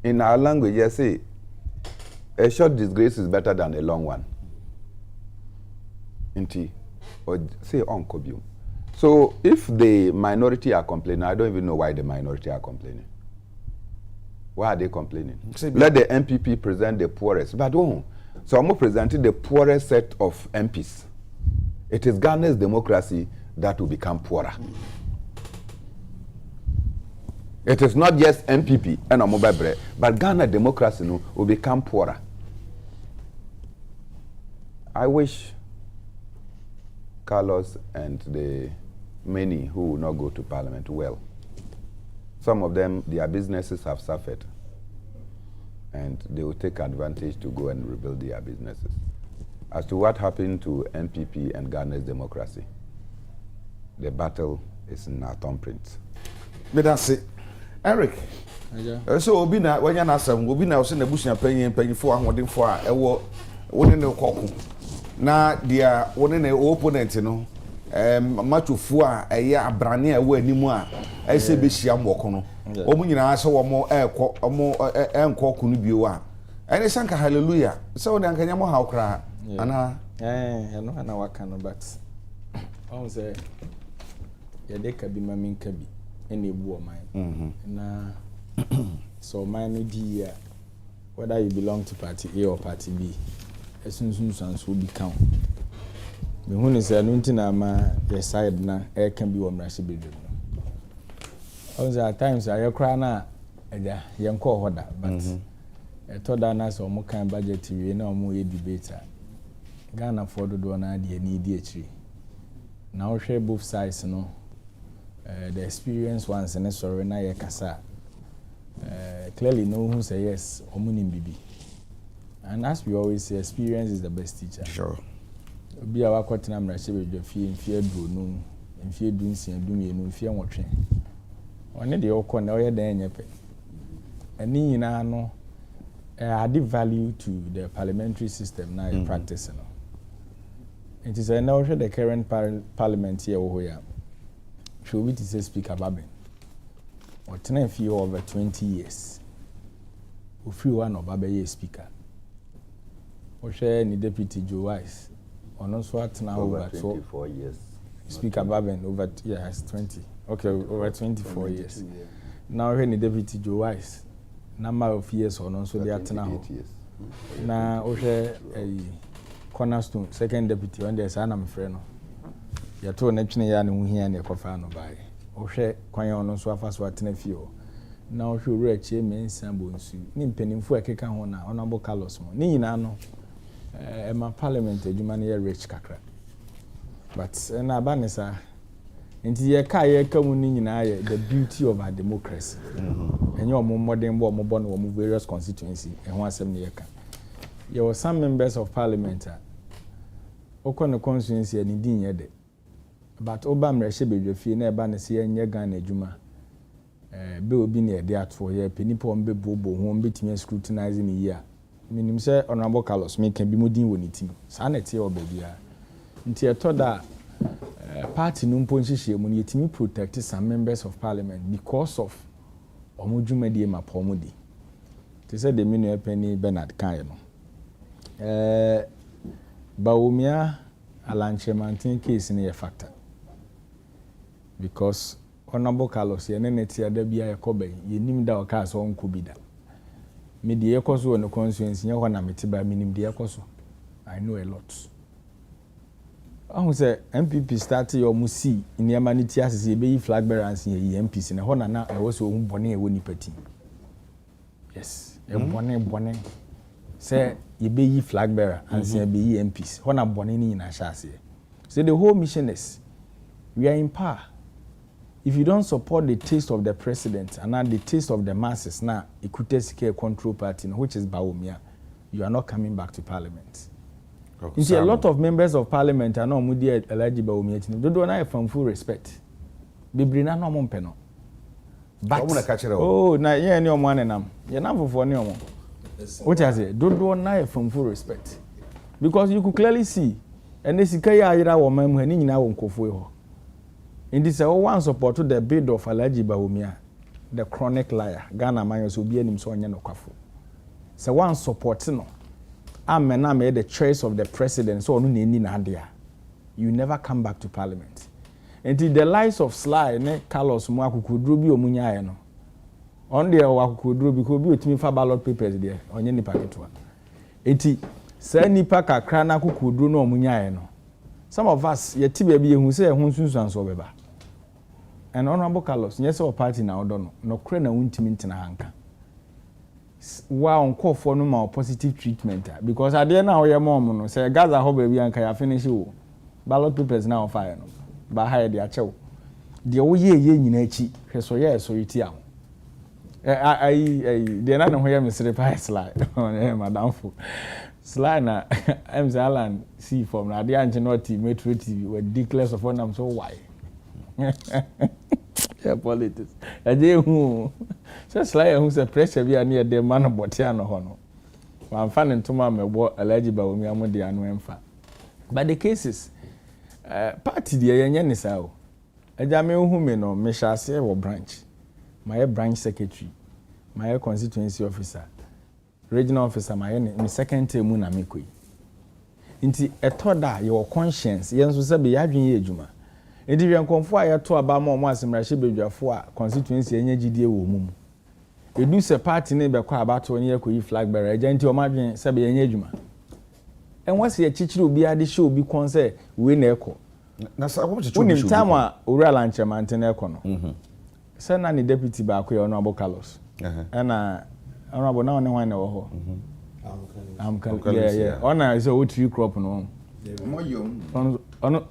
In our language, you say, a short disgrace is better than a long one. Inti, or say Uncle Bill. So if the minority are complaining, I don't even know why the minority are complaining. Why are they complaining? Let the MPP present the poorest. But oh, so I'm presenting the poorest set of MPs. It is Ghana's democracy that will become poorer. It is not just MPP and Omobabre, but Ghana democracy will become poorer. I wish Carlos and the many who will not go to Parliament well. Some of them, their businesses have suffered, and they will take advantage to go and rebuild their businesses. As to what happened to NPP and Ghana's democracy, the battle is in our thumbprint. But that's it. Eric, so Obina, when you're not some, Obina was in the bush and paying for one for a war, one in the cock. Now, dear, one in the opponent, you know. Much of four a year brania away anymore. I say, Bisham Wakono. Omina, so more air Kunubua. And it's Sanka Hallelujah. So then can you know how cry? Anna, I know what kind of bats. I say, Adekye be mammy cabby, any woman. Now, so mine, dear, whether you belong to party A or party B, as soon as will become. Me hu ne say no ntina ma your side na e can be wo mrahye bedwem no. Also at times I cry na eja ye nko hoda but etoda na so mo kan budget wie na mo ye debate Ghana for do na de ni di akiri. Na wo hwe both sides no the experience once and sorry na ye kasa clearly no who say yes omunim bibi. And as we always say, experience is the best teacher. Sure. Be our quarter number, she will be fear do and fear doing and doing no fear watching. Only the old corner, then and no added value to the parliamentary system now in practice. It is a notion the current parliament here over here. Should we say Speaker Babin? Or 10 few over 20 years. Who feel one of Babaye speaker. Or share any deputy Joe Wise. On also at now over 24 years. Speaker Babin over 20. Okay, over 24 years. Now any deputy Joe Wise. Number of years on also the at now. Now Osha a cornerstone, second deputy when there's an friend. You told Neptune Yan here and your coffin by. Osha Quayon on so fast what nephew. Now she reach a man sambons. Nim penning for a cake on honorable Carlos. Nina no. My parliament, you man rich kakra. But in Abanisa, into your car, coming in the beauty of our democracy. And you're more modern, more born, or various constituency, and 170 There were some members of parliament. Okon constituency and indeed yet. But Obama Reshebe, your fee near Banasi and Yagan Juma. Bill be near there for your penny pombe bobo, won't be me scrutinizing a year. Minim say honorable Carlos me can be modin woniti sanete or baby nti eto da party no mponhihie mu yetimi protect some members of parliament because of omudwumadi ma pomodi they said the menu penny Bernard kan no Bawumia Alanchemantin case in a factor because honorable Carlos ye neneti ada bia yakobe yenim da o ka so nkobida me the ekoso on the constituency nya na metiba minim the ekoso I know a lot. I who say MPP start your musi in the humanity as e be flag bearers in MPs na ho na e wo so hu bone e wo ni party. Yes, e bone say e be yi flag bearer and say be yi MPs ho na bone ni na sha ase. So the whole mission is we are in power. If you don't support the taste of the president and not the taste of the masses, now Ikutesike control party, which is Bawumia, you are not coming back to parliament. You see, a lot of members of parliament are not eligible Bawumia. They don't have from full respect. Bibrina no mompeno. But oh, na yeah, any one and you're not for any one. What I say, don't have from full respect, because you could clearly see, and this is Kaya woman when you now won't go for. In this one support to the bid of Alhaji Bawumia. the chronic liar Ghana man so be anim so onye no kwafo so one support no amen na the choice of the president so onu na eni na ade a you never come back to parliament until the lies of Sly ne Carlos mu akukuduro bi omunya aye no on there akukuduro bi ko bi otimi fa ballot papers there onye nipa ketewa enti sa nipa kakra na akukuduro no omunya aye no some of us yeti ba bi ehun say ehun sunsuan so beba and honorable Carlos yes our party na odo no kure na wuntimi ntina hanka wa onko for no ma positive treatment because ade na oye mom no say Gaza ho ba bi anka ya finish wo ballot papers na of fire no ba ha de achew de wo ye nyina achi hweso ye so yiti am de na ho ye mesre pa slide madam fo slide na MC Alan see from na de anche not Metro TV we declare of am so why yeah politics ade hu so slide hu say pressure bi ani de man botia no ho no man fa ne ntoma mebo eligible wo mi amode anu emfa but the cases party de yenye ne sa o eja me hu me no me shase wo branch my branch secretary my constituency officer regional officer my second term na me koi nti etoda your conscience yenso se be yadwen ye adwuma enti hwe nkonfo a yeto aba ma omo asemrahye bedwafo a constituency enye gidie wo mum edu se party ne be kwa abato ne yekoyi flag bearer eja nti omo adwen se be yenye adwuma enwase ye chichiri obi ade hye obi kon se we na eko na sa wo chichiri obi unim time a owura lanchemante na eko no se na ni deputy ba ko honorable Carlos na honorable na one na wo ho yeah ona is a tree crop no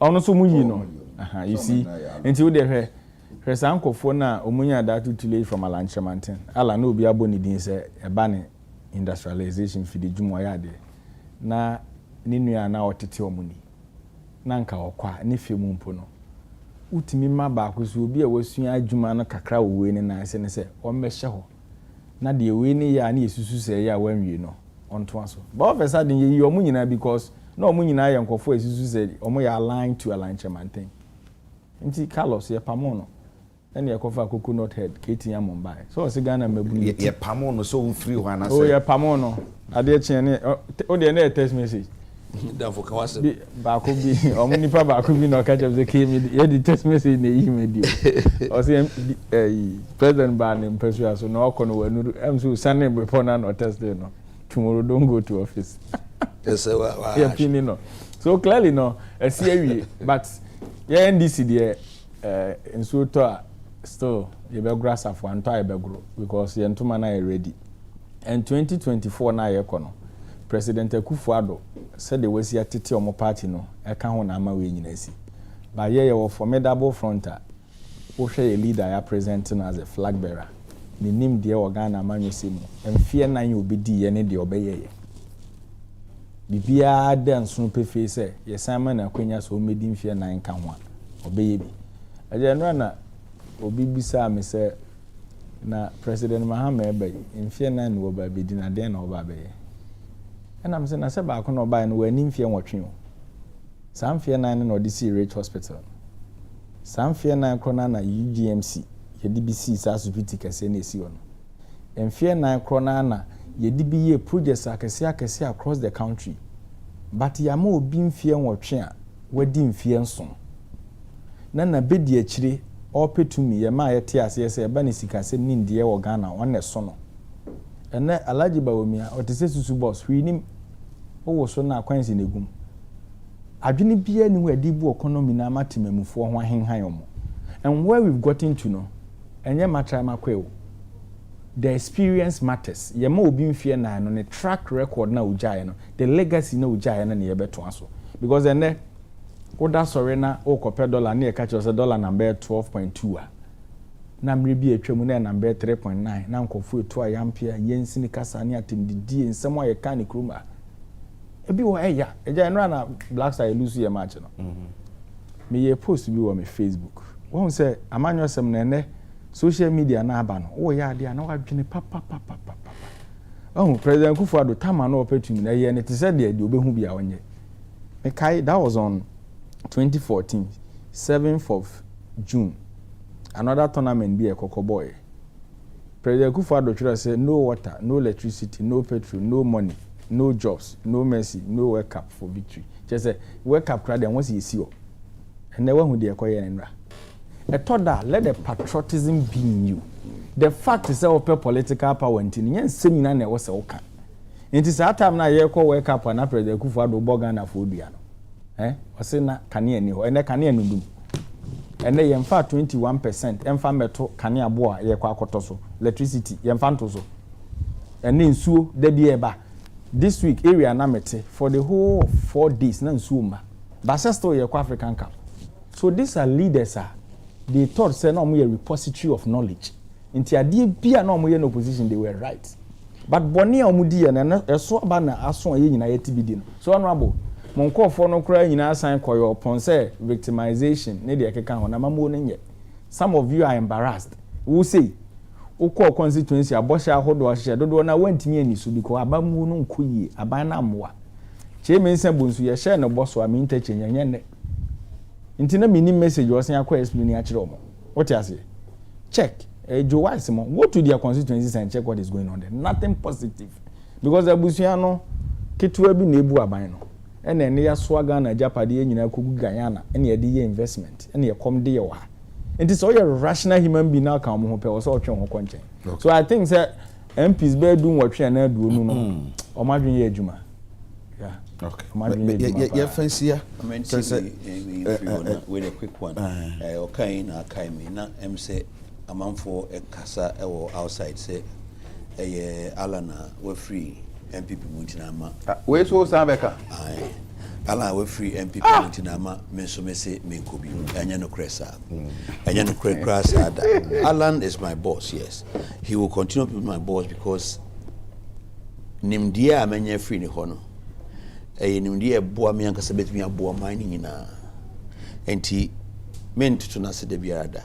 ono so muyi no you see enti wo de hwe sankofo na omunya data too from alanchemante ala na obi aboni din se eba ne industrialization fidi dwuma ya de na ninua na otete omuni na nka okwa ne femu mpo no utimi ma ba akoso obi a wasua adwuma no kakra wo we ne na se ne se o mmehye ho na de we ne ya na yesusu se ya wanwie no onto aso but officer din yi omunyina because na omunyina ya nkofo yesusu se omo ya align to alanchemante nti Carlos ye pamo no ene ekofa coconut head ketia mombai so se Ghana mabunu ye pamo no so free ho na say ye pamo no ade chie ne o de na text message da for kawase ba ko bi omo nipa ba ko bi no ka je ke mi ye di text message na yi medio o se president ba ne mpesua so na okono wanuru am so sane before na no test day no tomorrow don't go to office yes wa yeah pini no so clearly no see awie but yeah NDC there nso to still you be grass of one to be grow because you ntoma na ready and 2024 na ye kono President Akufo-Addo said the was atete omo party no e ka ho na ama we nyina si ba ye wo formidable fronter wo hwe leader ya presenting as a flag bearer ni nim de o Ghana amanyose mu emfie nan obedi ye ne de obeye ye bibia da nso pefe se ye sanma na kwanya so medi mfie nan ka ho a obeye bi aje no na obi bisa me se na President Mahama ebe mfie nan no ba bedi na den na oba beye ena me se na se ba ko no ba no wani mfie nwotwe o sam mfie nan no de si Rich Hospital sam mfie nan krona na UGMC ye DBC sa supiti kase na esi wono mfie nan krona na ye DBA projects akese across the country but ya ma obi mfie nwotwe a wadi mfie nso na bedi akire opetumi ye ma ye te ase se eba ne sikasem ni ndie wo Ghana wonne so no ene Alhaji Bawumia otese susu boss hwinim wo so na akwansi negum adwene bia ni ho adibu economy na matemamufo ho ahenhan omo and where we've gotten to no enye matra makwe the experience matters ye ma obi mfie na no ne track record na ujaye no the legacy na ujaye na ne ye beto aso because ene oda sorry na okope dollar na e ka che dollar number 12.2 a na mre bi atwam na number 3.9 na nkofo etu a yampia yensini kasa ne atemdidi ensem aye ka ne kroma ebi wo eya eja no na black star lose ye match no me ye post bi wo me Facebook won say amanyo sem na ene social media na aba no wo ya ade na wadwene papa President Akufo-Addo tama na opportunity na ye ne te said de obehu bia wonye me kai that was on 2014 7th of June another tournament be a Coco Boy President Kufuor say no water, no electricity, no petrol, no money, no jobs, no mercy, no wake up for victory. Just say wake up crowd and once you see you. And never who they acquire and I thought that let the patriotism be in you. The fact is that political power and yen seminar ne was okay. It is that time now you call wake up and President Kufuor do Bogana for Diano. Was na kanye ni ho ene kanye nudum ene yemfa 21% emfa meto kanye aboa ye kwa akoto so electricity yemfa nto so ene nsuo da bi eba this week area na mete for the whole 4 days na nsuo ma basa store ye kwa African Cup. So these are leaders they thought say no mo ye repository of knowledge nti ade bia na mo ye no position they were right but boni omudi ye na eso aba na aso ye nyina ye tibidi no so honorable Monkofo no kura nyina assign koyo upon say victimization ne de keka ho na mamo no nye. Some of you are embarrassed. Who say ukọ constituency abosha ahodo ahye dodo na wantimi ani so biko abamu no nkoyi aban na amwa. Che me nsa bonsu ye share no boso ami ntache nyenye ne. Nti na mini message wo sen akọ explain a kire omo. What you say? Check. Joe wise mo go to their constituencies and check what is going on there. Nothing positive. Because abusia no ketua bi na ebu aban no. And then ya swaga na Japadi nyina kogu Guyana and ye dey investment and ye come dey wa. It is all a rational human being now come ho pe so otwe ho kwanchen. So I think say MPs be do what we na do no. O madwen ye adwuma. Yeah. Okay. Yeah, fancy ya. I mean with a quick one. Okay na kai me na say amanfo e kasa e wo outside say Alana we free MPP Muntinama. We so Sabeka. Aye. Ala we free MPP Muntinama, menso me say Menkobi, Anya no Cressa. Anya no Cressa. Alan is my boss, yes. He will continue to be my boss because Nimdia Manya free ni hono. Nimdia boa mi anka sabet mi aboa mining ina. Enti meant to nase de biada.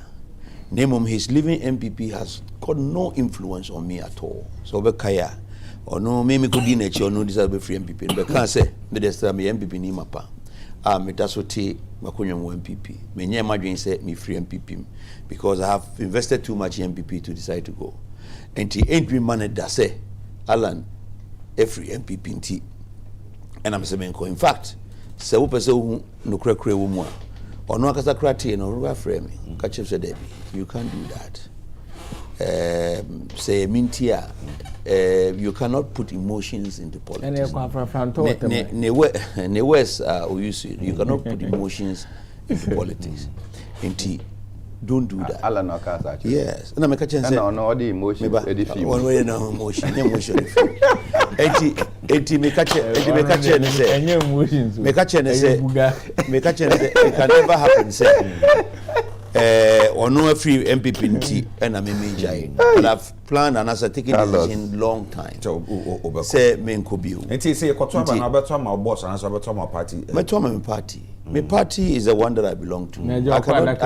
Name his living MPP has got no influence on me at all. So Bekaya. Or no, maybe could be nature or no disabled free MPP. But can't say, but there's time MPP ni mapa. Me that's what Makunyam MPP. Me near my dream said me free MPP because I have invested too much in MPP to decide to go. And the entry money that say, Alan, every MPP in T. And I'm saying, in fact, so person no crack woman or no casa crati no rubber frame. Catch up said, you can't do that. Say mintia. You cannot put emotions into politics. You cannot put emotions into politics. Don't do that. Alan Okasa. Yes. And I make a chance. No, the emotions. One way no emotion. Emotion. Eti make a chance. Say. Make a chance. Say. Make a chance. It can never happen. Say. Or no free MPP and I'm in but I've planned and as I take it in long time. Say Menkobi. And say a cotton my boss and as about my party. My party. My party is the one that I belong to. I cannot.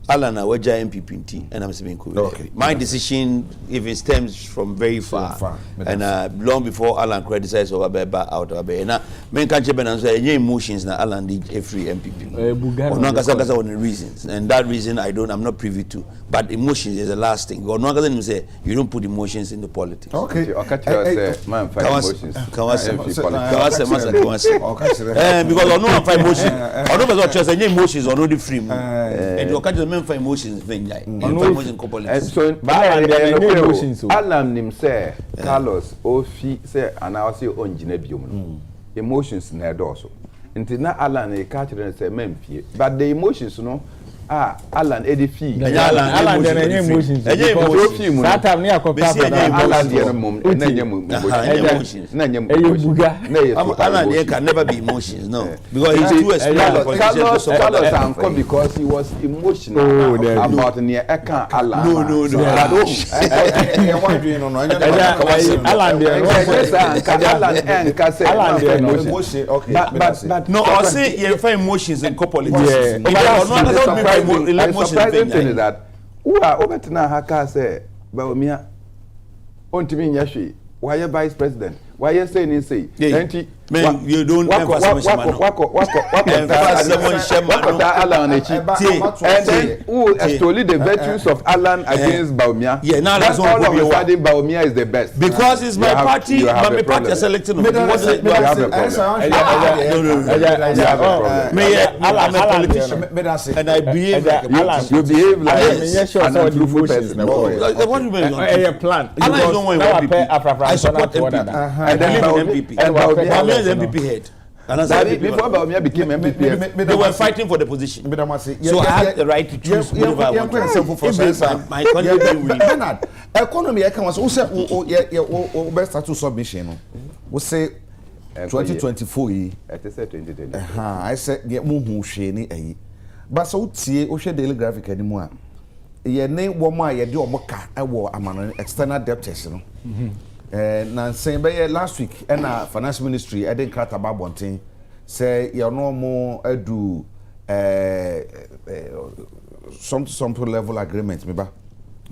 Alan, I was MPP and I'm saying, okay. My decision, if it stems from very far, and long before Alan criticized over out of a now, men can't say any emotions now. Alan did a free MPP. Or no, that's one of the reasons, and that reason I'm not privy to. But emotions is the last thing. Or no, then say you don't put emotions into politics. Okay, man, five emotions. Because I know I'm five emotions. I know about just any emotions or no the free. And you catch for emotions so Alan nim say Carlos Ofi say and I say on Ginebium emotions na also until now Alan e catch and say memfie but the emotions no Alan edifi Alan the emotions that time near Alan the mum Alan can never be emotions no because he's too experienced because he was emotional about near Eka Alan no Alan no I say you find emotions in politics the surprising thing is that Obetina Haka say, Baumia, on to me, Yashi, why you vice president? Why you saying in say? Man, you don't emphasize and then who extol the virtues of Alan against Baumia? Yeah, now that's all of a sudden Baumia is the best. Because it's my party, my party is selecting. I'm a politician, and I behave like a you behave like an untruthful person. What do you mean? A plan. I support MPP. And then MPP. And Baumia is MPP head. Before Baumia became MPP, they were fighting for the position. So I had the right to choose whatever I want. My Bernard, economy I can was also best status submission. We say 2024 I say 2020. I said get muhu hwe ni but so tie o hwe daily graphic anymore. Ye ne wo ma ye de omoka ewo amano external debtors no. Na say be last week na finance ministry I didn't crack about bonten say you no mo adu some level agreement me ba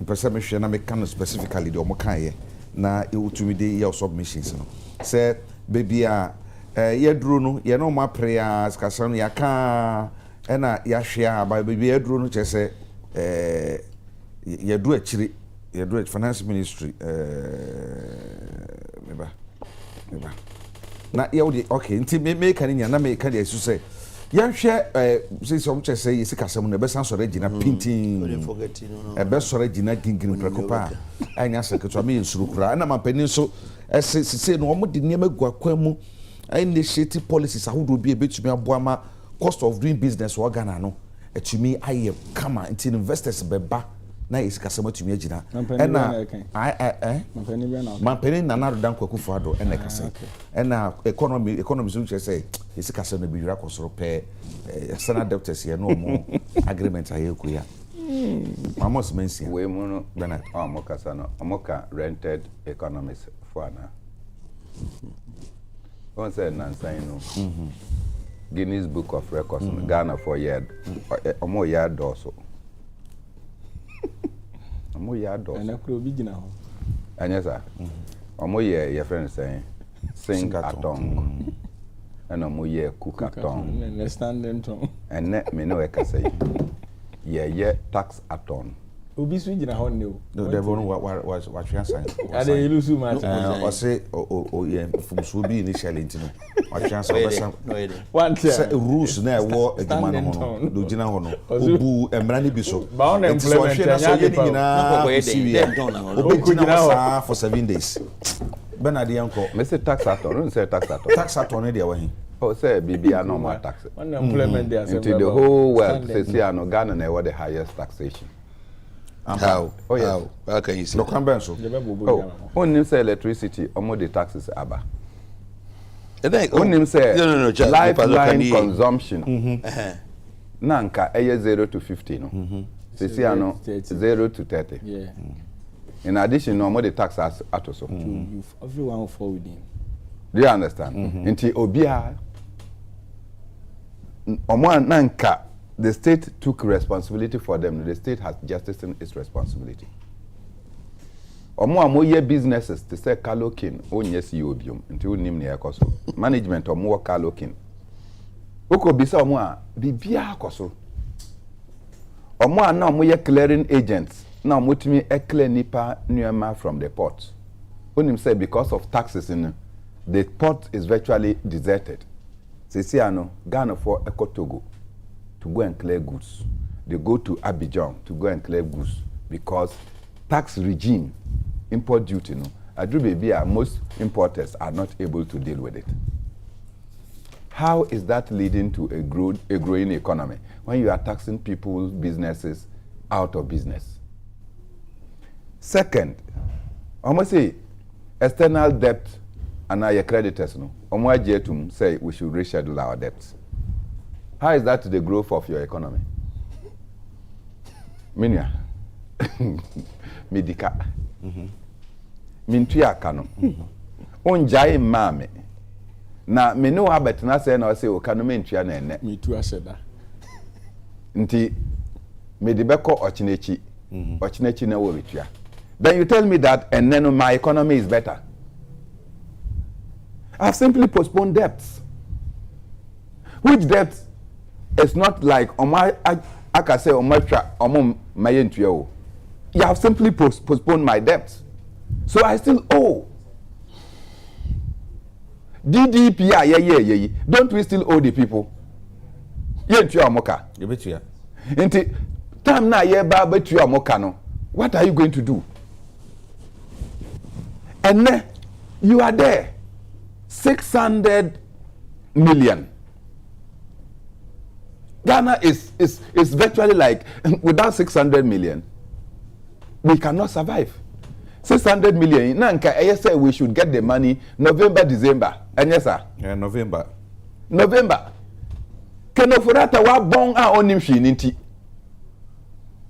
person me hwe na me can specifically the omoka ye na e utumi de your submissions no say baby ye duro no ye no ma prayer skasa no ya ka na ya hwe ba baby ye duro no che say ye do akiri ye do finance ministry meba na ye wodi okay nti me kan nya na me kan dey say ya hwe say some che say yesi kasam na be san sore gina pintin e be sore gina gingin prekopa anya sekretary me nsuru kura na mampani so say no omo de niam agua mu initiate policies ahodo bi e betumi aboama cost of doing business wa Ghana no etumi aye kama nti investors beba na isikasema tumi agina ena mampeni na nado dan kwaku fado ena kase ena economy so say isikasema bi wira kosoro pe external debtors here no more agreement ayeku ya mamos mensia we mu no Bernard amokasa no amoka rented economists for na on say nansan no Guinness Book of Records Ghana for year omo year doso omo year doso ana kro bi gina ho anyesa omo year your friend saying sing atong and omo year cook atong understand ton and me no e ka say ye tax atong obi su gina ho ne o no they won what you say ade ilusu ma o say o ye fumsu bi initially intino what you say one rules na wo eduma no ho do gina ho no obu emrani bi so ba on implement ya ye nyina obu gina ho for 7 days Bernard yanko me say tax atong no say tax atong ne dia wa hin oh say bibia no more tax on implement there into the whole world say ano Ghana na the highest taxation. How? Oh yes. How can you say? No can benso. Oh, on say electricity, almost the taxes aba. On say no, lifeline consumption. Nanka 0 to 50 no. Say ano 0 to 30. Yeah. In addition, no more the tax as atoso. Everyone will fall with him. Do you understand? Inti obia omo nanka the state took responsibility for them. The state has justice in its responsibility. Omo amoye businesses to say Kalokin onye si obium until nim ne ekoso. Management omo Kalokin. Oko bisa omo a bibia akoso. Omo a na omoye clearing agents na omo timi clear nipa nuema from the port. Onim say because of taxes in the port is virtually deserted. Sisi ano Ghana for Togo to go and clear goods. They go to Abidjan to go and clear goods because tax regime, import duty, no. Most importers are not able to deal with it. How is that leading to a growing economy when you are taxing people's businesses out of business? Second, I must say, external debt and our creditors, no. Say we should reschedule our debts. How is that the growth of your economy? Minya. Medika. Mintuya kano. Onjai mame. Na menu abet na say na say o kano mentua na ene. Mitu aseda. Nti medibeko ochinechi. Ochinechi na wo betua. Then you tell me that and then my economy is better. I've simply postponed debts. Which debt is not like I can say you have simply postponed my debts. So I still owe. DDPR, yeah. Don't we still owe the people? Inti time na ye ba betu amoka no. What are you going to do? And then you are there. 600 million. Ghana is virtually like without 600 million, we cannot survive. 600 million. Nanka, I say we should get the money November, December. And yes, sir. Yeah, November. Kenofurata wa bong a onim shiniti.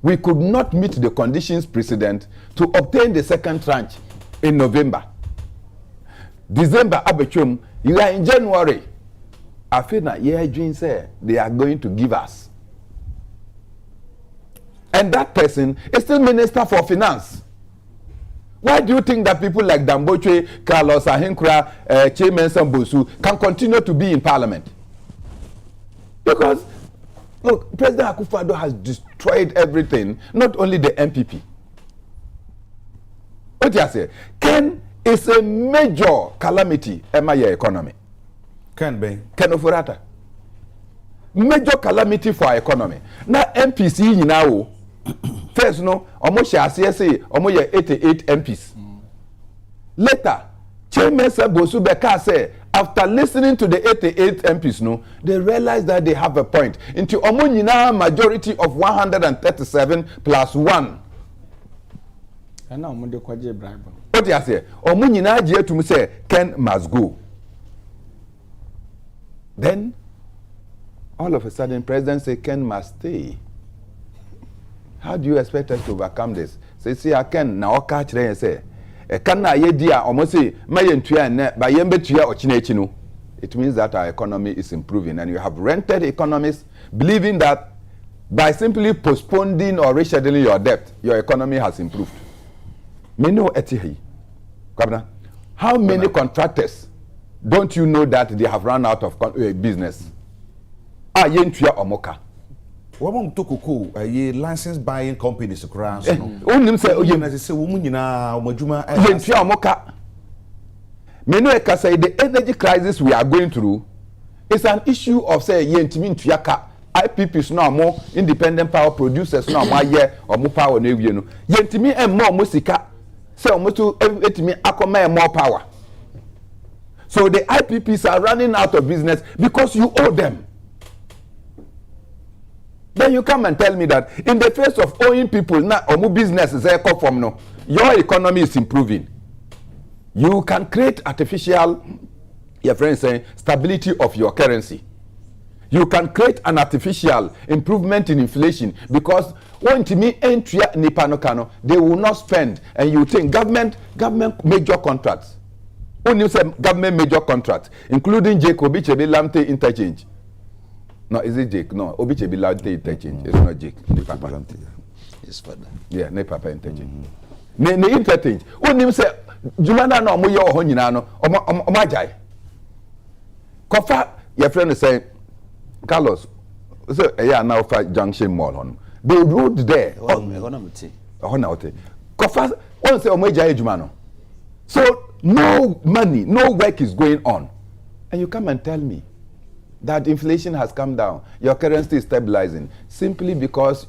We could not meet the conditions precedent to obtain the second tranche in November. December abechum, you are in January. I feel that say they are going to give us. And that person is still Minister for Finance. Why do you think that people like Damboche, Carlos Ahinkra, Chairman Sambosu can continue to be in Parliament? Because, look, President Akufo-Addo has destroyed everything, not only the MPP. What do you say? Ken is a major calamity in my economy. Ken Ofurata. Major calamity for our economy. Now MPC now. First no, almost CSA, almost 88 MPs. Later, Chairman Bosu Beka say after listening to the 88 MPs no, they realized that they have a point. Into almost majority of 137 plus 1. And now we dey bribe. What do you say? Almost to say Ken must go. Then, all of a sudden, President say Ken must stay. How do you expect us to overcome this? Say, see, I can now catch them and say, can na ye dia almost say, it means that our economy is improving, and you have rented economists believing that by simply postponing or rescheduling your debt, your economy has improved. How many contractors don't you know that they have run out of business? Yentua omoka. Wabong tokoko a license buying companies across. Unim say woman Majuma yentua omoka. Meno eka say the energy crisis we are going through is an issue of say yentimi ntuaka. IPPs no more independent power producers no more year or more power na ewie no. Yentimi more musika. Say omoto etimi akoma more power. So the IPPs are running out of business because you owe them. Then you come and tell me that in the face of owing people, now business is from no, your economy is improving. You can create artificial, your friends saying, stability of your currency. You can create an artificial improvement in inflation because when to me entry nipanokano, they will not spend, and you think government major contracts. When you say government major contracts, including Jake Obichebi Lamte interchange. No, is it Jake? No, Obichebi Lamte interchange. It's not Jake. Yes, father. Yeah, ne papa interchange. Ne interchange. When you say Jumana no moyo ohonyina no, omajai. Kofa, your friend is saying, Carlos, so yeah, now for Junction Mall on. The road there. Kofa, one say omajai Jumano. So no money, no work is going on. And you come and tell me that inflation has come down, your currency is stabilizing, simply because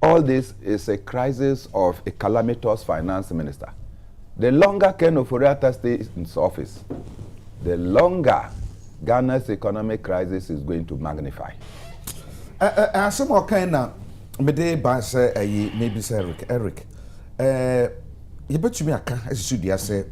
all this is a crisis of a calamitous finance minister. The longer Ken Ofori-Atta stays in office, the longer Ghana's economic crisis is going to magnify. Some more kind of maybe say Eric. You bet me aka as you dia say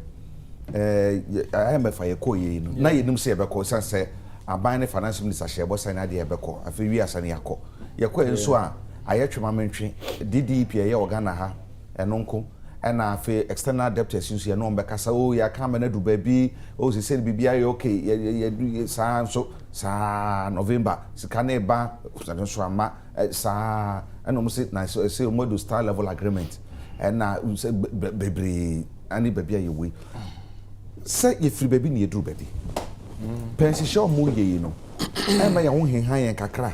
IMF ayeko ye no na yenum say ebeko say aban finance minister shebo say na de ebeko afi wi asane yakọ yekọ enso a ayetwema mentwe DDP ye organa ha enonko na afi external debt asinso ye no mbekasa o ya ka na du ba bi o se say bibia ye okay ye sa so sa November sika na eba so ama sa eno mo say na say mo do star level agreement and now say baby any baby away say if you baby near do baby. Pensi show mo ye no. Emma ya wo henhan yen kakra.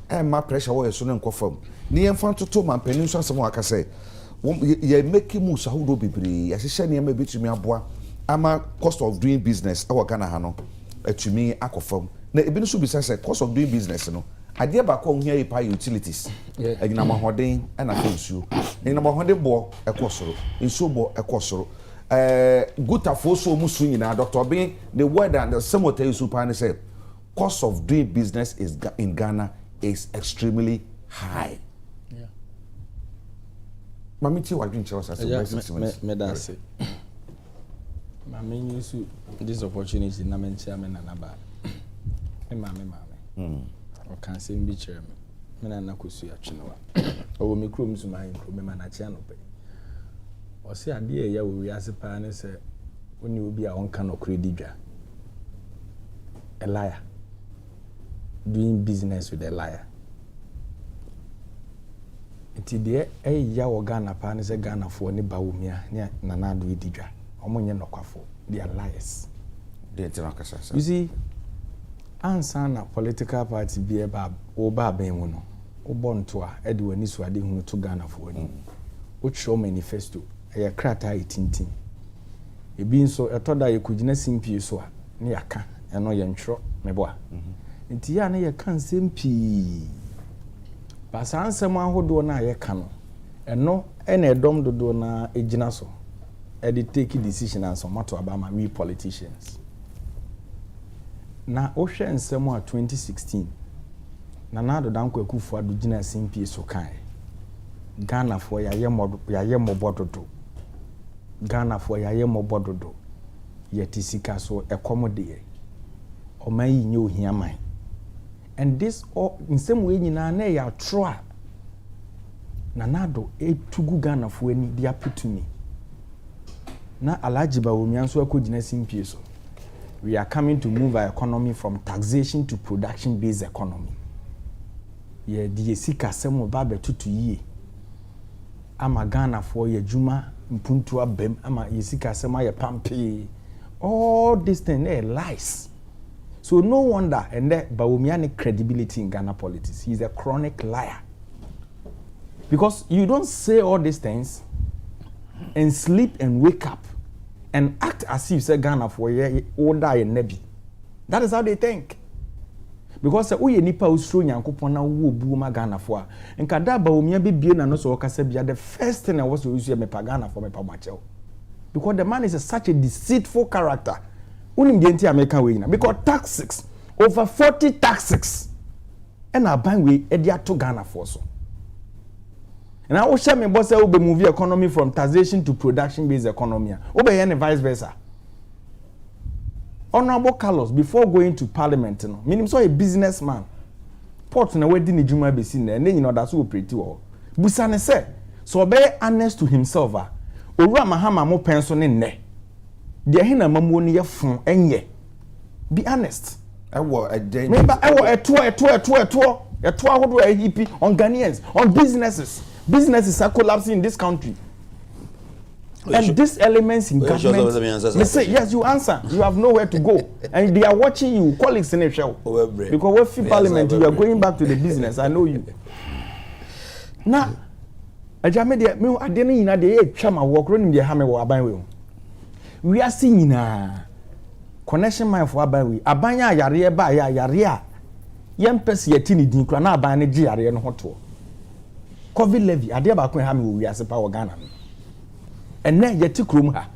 Emma pressure wo yeso ne nkofam. Ni yemfa toto man panin so asem aka say. Ye make moves ahodo bebre. Ya hye ne em betumi aboa ama cost of doing business e Ghana ha no atumi akofam. Na ebi no so bisa say cost of doing business no. Ade ba ko ohia yipa utilities. Agina mahoden na fensuo. Agina mahoden bo ekosoro. Nsuo bo ekosoro. Gutafo so musu nyina Dr. Bin the word and the cemetery super say cost of doing business is in Ghana is extremely high. Yeah. Mamiti wa dwin chewa say me da say. Mami use this opportunity na me chairman na ba. Mami. O kan say mbi chairman. Me na nakosu atwenewa. O me krom zuma nkrom me na chia no pe. O se ade ya wo wiase pa ne se oni obi a won kan okredi dwa. A liar. Doing business with a liar. Enti de ya wo Ghana pa ne se Ghana fo ne ba wo mia ne na na do edidwa. Omonye nokwafo. They are liars. You see, answer na political party be eba oba ben wo no. Obo nto a e de wani so ade hunu to Ghana fo ni. O show manifesto. Ya krata itintin ebi nso etoda ye kugina simpie so a ne yaka eno ye ntwro mebo a nti ya ne ye kan sempi basa ansem ahodo na ye ka no eno ena edom dodo na ejina so e dey take decision and some matter about we politicians na ohwe nsem a 2016 na nado danko akufu adu gina simpie so kan Ghana for ya ye mobododo Ghana for ya ye mobododo yeti sika so accommodate o man yi nye ohia man and this all in some way nyina na ya tro na nado etugu Ghana for ani dia petumi na Alhaji Bawomi anso akogina simpie so we are coming to move our economy from taxation to production based economy ye die sika semo ba betutu yi ama Ghana for ye juma mpuntu abem ama yesika sema ye pampe all this thing lies so no wonder and that Bawomi credibility in Ghana politics. He's a chronic liar because you don't say all these things and sleep and wake up and act as if you say Ghana for ye order ye nebi. That is how they think. Because uye nipa usro nyankopon na wo bu ma Ghana for nka da Bawomi bebie na no so okasa bia the first thing I was to use me pa Ghana for me pa macho because the man is such a deceitful character unim de nti American way na because taxes over 40 taxes and aban we e dia to Ghana for so and I will share me boss say we be move economy from taxation to production based economy we be and vice versa. Honorable Carlos, before going to Parliament, no, meaning so a businessman. Port na wedi ni juma be sin na you know that's so pretty wo. Busane say, so be honest to himself. Owura mahama mo penso ne nne. De hina mamuo ne yefun enye. Be honest. Ewo agenda. Remember ewo eto ahodo ahipi on Ghanaians, on businesses. Businesses are collapsing in this country. And these elements in government, they say, yes, you answer. You have nowhere to go. And they are watching you, colleagues in the show. Because when Parliament, you are going back to the business. I know you. Now, I didn't know the chama walk running the hammer or abai. We are seeing connection mind for abai. Abanya yaria ba yaria. Yem pesi yetini dinkra na abane ji yaria no hoto. COVID levy. Adia ba kwen hami we are sepa Ghana. And then yeti krom ha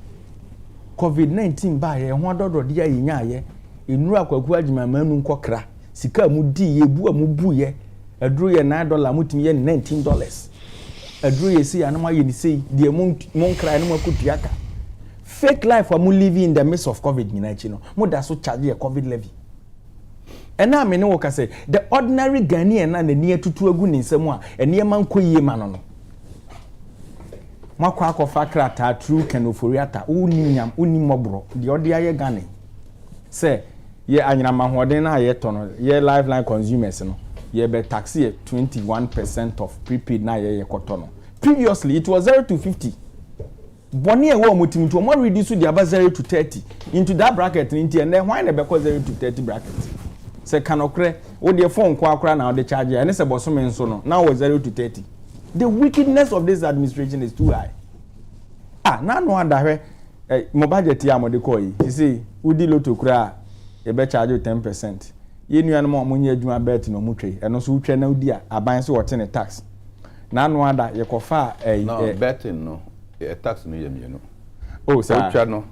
COVID-19 ba ye ho dodo dia yinya ye enuru akwaku adwuma manu nkokra sika mu di ye bu amu ye aduru ye $9 mutimi ye $19 aduru ye si anoma ye ni sei die mon kra no makutuaka fake life amu living in the midst of COVID nyina chi no mo da so charge ye COVID levy and na me ne wo ka say the ordinary Ghanaian na ne atutu agu ni nsam a ene man koyie ma no makwa akofa krata true kenoforiata uninyam unimobro de ode aye Ghana say ye anyina mahoden na aye tono ye lifeline consumers no ye be tax ye 21% of prepaid na ye koto no previously it was 0 to 50 Boni e wo mutim to mo reduce the aba 0 to 30 into that bracket into and then why na be 0 to 30 bracket. Say kanokre wo de phone kwa akra na wo charge and say bosome nso no now 0 to 30. The wickedness of this administration is too high. Na no under mo budget ya mo de call yi. You see, we di lotto kra e be charge 10%. Ye nua no mo nya adwuma bet no mo twe. Eno so wutwe na udi a aban so wote ne tax. Na no under ye kofa no betting no. A tax no yemi no. Oh, sir. Wutwa no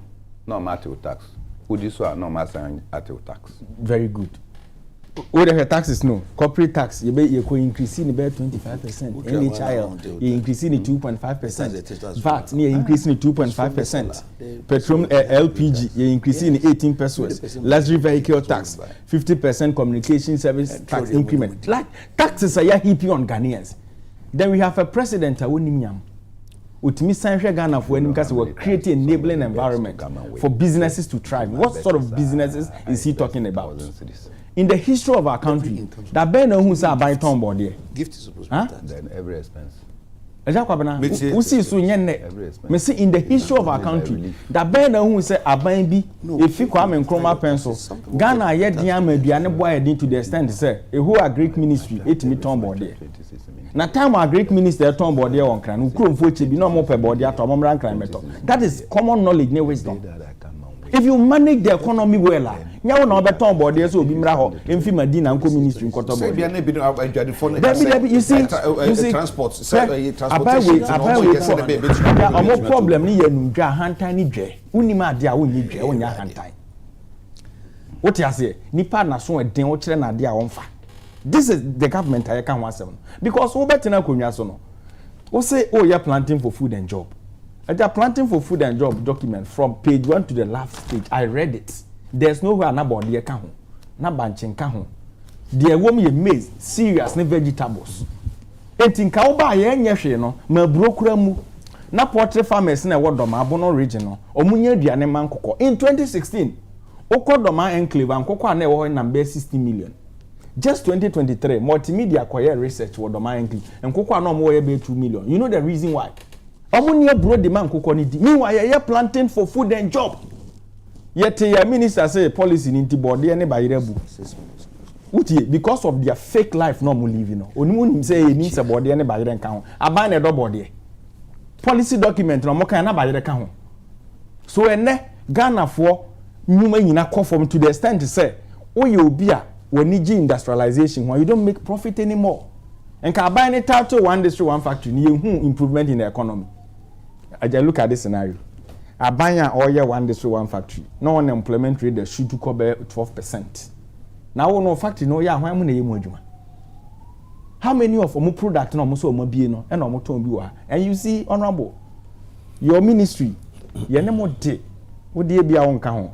no matter tax. Udi so no matter tax. Very good. What the taxes no corporate tax you could increase in about 25%, NHIL you increase in 2.5%, VAT you increase in 2.5%, petrol LPG you increase in 18 pesos, luxury vehicle tax 50%, communication service tax increment. Like taxes are hippie on Ghanaians. Then we have a president Utimi Sanhwe Ghana for when because we create an enabling environment for businesses to thrive. What sort of businesses is he talking about? In the history of our country, that Ben who say buy town board there. Gift is supposed to be then every expense. We see so nyenne. Me see in the history of our country, that Ben who say aban bi if you come and Nsroma pencil, Ghana yet diam aduane boy edin to the extent say a whole Greek ministry etimi town board there. Na time our Greek minister town board there on kran, ukromfo chebi no mo pe board there to mo mran kran meto. That is common knowledge, no wisdom. If you manage the economy well, nyawo na obeton board there so obi mra ho emfi madina nko ministry nkoto board. Bia na bi no adwade for you see transport our problem ni yanudwa hantan ni dwe. Unima ade a wonyi dwe wonya hantan. What you say? Nipa na so eden wo kire na ade a wonfa. This is the government I can want seven because we better na konwa so no. We say oh you're planting for food and job. They are planting for food and job document from page 1 to the last page. I read it. There's nowhere na body e ka ho. Na banchin ka ho. There wom ye maize, cereals, ne vegetables. Enti nka wo ba ye nye hwe no, ma burokura mu. Na poultry farmers na wo doma abono region no. Omunya aduane mankoko. In 2016, Okodoma enclave ankoko na e wo na be 60 million. Just 2023, multimedia acquire research wo doma enclave. Ankoko na mo ye be 2 million. You know the reason why? Omunya bro demand ankoko ni di. Meanwhile, ye planting for food and job. Yet your minister say policy in Tibodi and by Rebu. Because of their fake life no more living. Onimun say it needs a body and by the count. I buy a body. Policy document no more can by the count. So ene Ghana for new in a conform to the extent to say, oh you be when need industrialization when you don't make profit anymore. And can buy any title one district one factory you improvement in the economy. I just look at this scenario. Abanya oil one district one factory. No one employment rate should to cover 12%. Now no factory no ya why money you how many of our product no so mo bie no and no ton bi wa. And you see honorable your ministry ye ne mo de wo de bia won ka ho.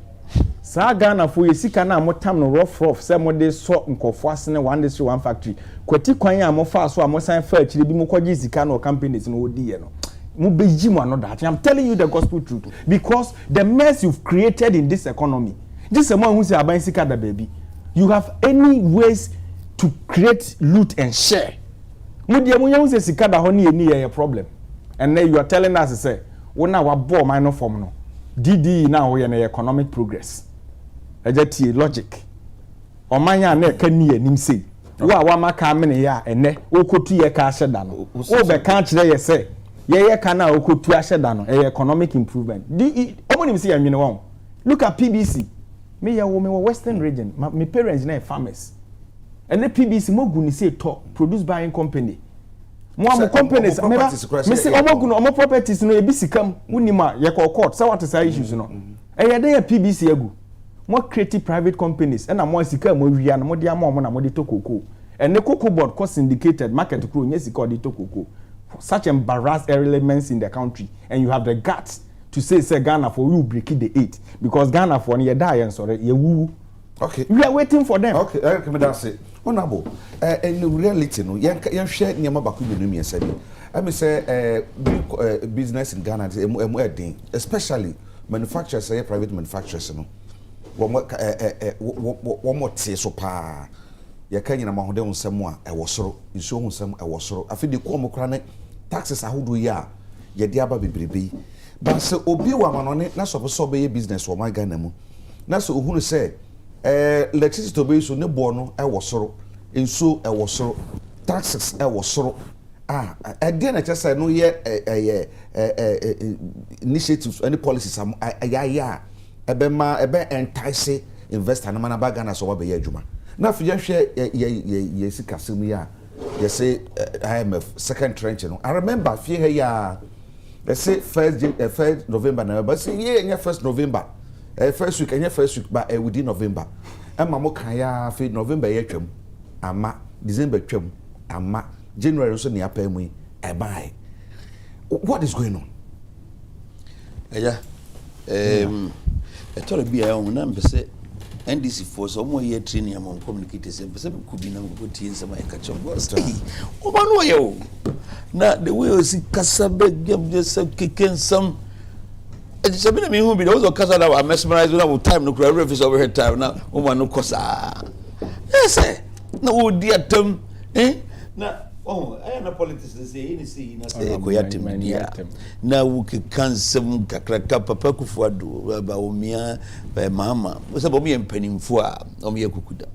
Sa Ghana for yesika na mo tam no rough say mo de so nkofo asene one district one factory. Kwati kwan ya mo fa so mo san fa akiri bi mo kwaji sika no companies no wo di ye no. I'm telling you the gospel truth because the mess you've created in this economy. This is who say buying sikada baby. You have any ways to create loot and share. Mudia say sikada honey any a problem. And then you are telling us say, "Oh now we bought minor form no. DD now we are economic progress." Ejeti logic. Omanya na kani anim say. Wa maka me ya ene okotu ye ka hyeda no. Wo be kan kire ye say ye kana okotu ahyeda no economic improvement. Omonim say anwene won. Look at PBC. Me western region. My parents na farmers. And the PBC mogu ni say to produce buying company. Mo am companies me say omogu no properties no e bi sikam unima ye call court say what is issues no. Ye dey PBC agu. Mo create private companies and mo sika mo wia no mo dey am mo na mo dey to cocoa. And the cocoa board cost indicated market crew nye sika dey to cocoa. Such embarrassed elements in the country, and you have the guts to say Ghana for you break it the 8 because Ghana for you die and sorry you woo. Okay, we are waiting for them. Okay, I recommend that say honorable. In reality, no, you share nyama baku binu mi say. I mean say business in Ghana is especially manufacturers say private manufacturers no. One more say so pa. Ya kan nyina mahode onsem a ewosoro nso onsem ewosoro afi de ko mo kra ne taxes ahodo ya ye de aba bebrebe but se obi wa manone na so so be business wo maga na mu na so ohunu se electricity to be so ne bo no e wo soro enso e wo soro taxes e wo soro again na just say no ye initiatives any policies am ya ebe ma ebe entice investor na mana baga na so wa be ya adwuma na fi ya hwe ye sikasem ya ye say IMF second tranche no I remember fi he ya they say 1st November na but say yeah 1st November first week but within November ama mo kan ya fi November ya twam ama December twam ama January so ne apam yi buy what is going on eja etoro bia on na mbese NDC for so mo ye training among communicators mbese ku bi na go tie nsema e ka chongo o ba no ye o na the way o si kasabe gem just kicken some it's been me who be those kasa that were mesmerized with time no crowd reference over her time na o ma no kosa yes na o di atem na oh na politics say any say na say ko yatem dia na wo ke kansem kakraka papa kufuado ba omia ba mama wo say bo me mpanimfo a o me kukuda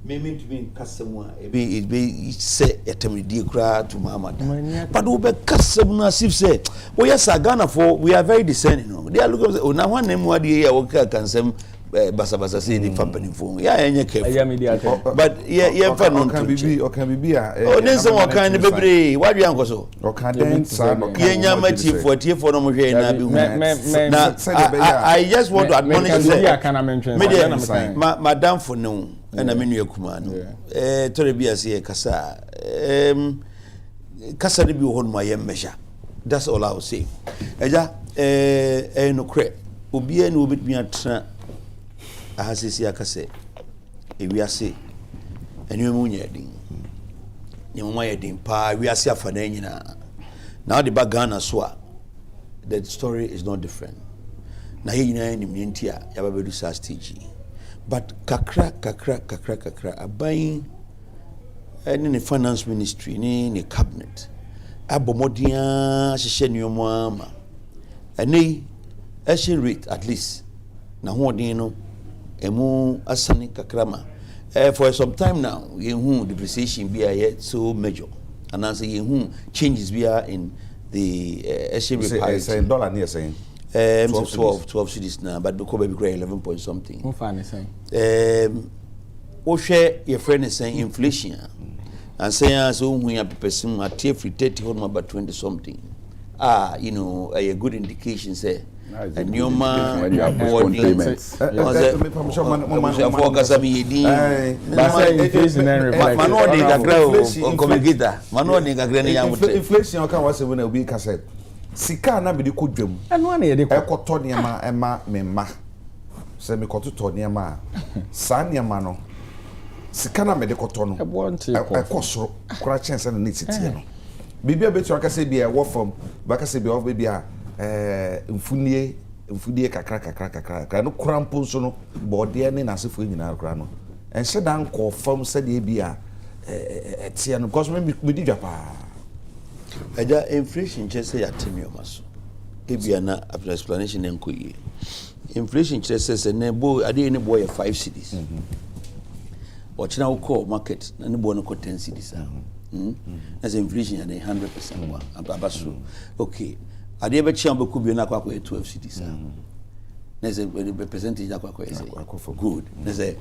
me to me kasem a e be say yatem die kra to mama but wo be kasem na sif say wo yes Ghana for we are very discerning no they are looking na one name wa die ya wo ka kansem basa say the company phone ya enye careful but yeah fa no can be oh nense mo kan ne bebre wa dua nkoso o kan den sa no ye nyama tiefo no mo hwe na bi hu na I just want to admonish say madam for no na menu akuma no tore bia say kasa kasa de bi ho no ma ye measure that's all I will say eja no cre obi ani obetumi atra ahasisi akase ewiase enwemu nyedin nyemoma yedin pa wiase afana nyina now the bagana so the story is not different na ye nyina ni mnentia ya babedu sa stage but kakra aban any finance ministry ni cabinet abomodia hye nyomo ama any exchange rate at least na hoodin no emu asani kakrama for some time now yehu depreciation be yet so major and as yehu changes we are in the exchange rate saying dollar near saying 12 cities now but because be 11 point something who find saying o share your friend is saying inflation and saying so when you person at 30 on about 20 something you know a good indication say and your man when you have payments focus am yedi inflation kan wase when obi ka say sika na be de kodwam eno na ye de ekoto niam ema memma se me kototo niam a sa niam no sika na me de koto no ekosoro kora chance na nititie no bibia betu aka say bia wo from baka say bia off bia mfunie kakra no krampo so no bode ne nasefo nyina kra no ense dan ko fam se de bia tie no because me di dwapa eja inflation chese ya tenio maso ebia na explanation enko yi inflation chese se ne bo ade ne bo ye 5 cities ochina wo call market na ne bo no 10 cities as inflation ya 100% wa abaso okay ade be chiam be kubio na kwa 12 cities there's a percentage akwa say good there's a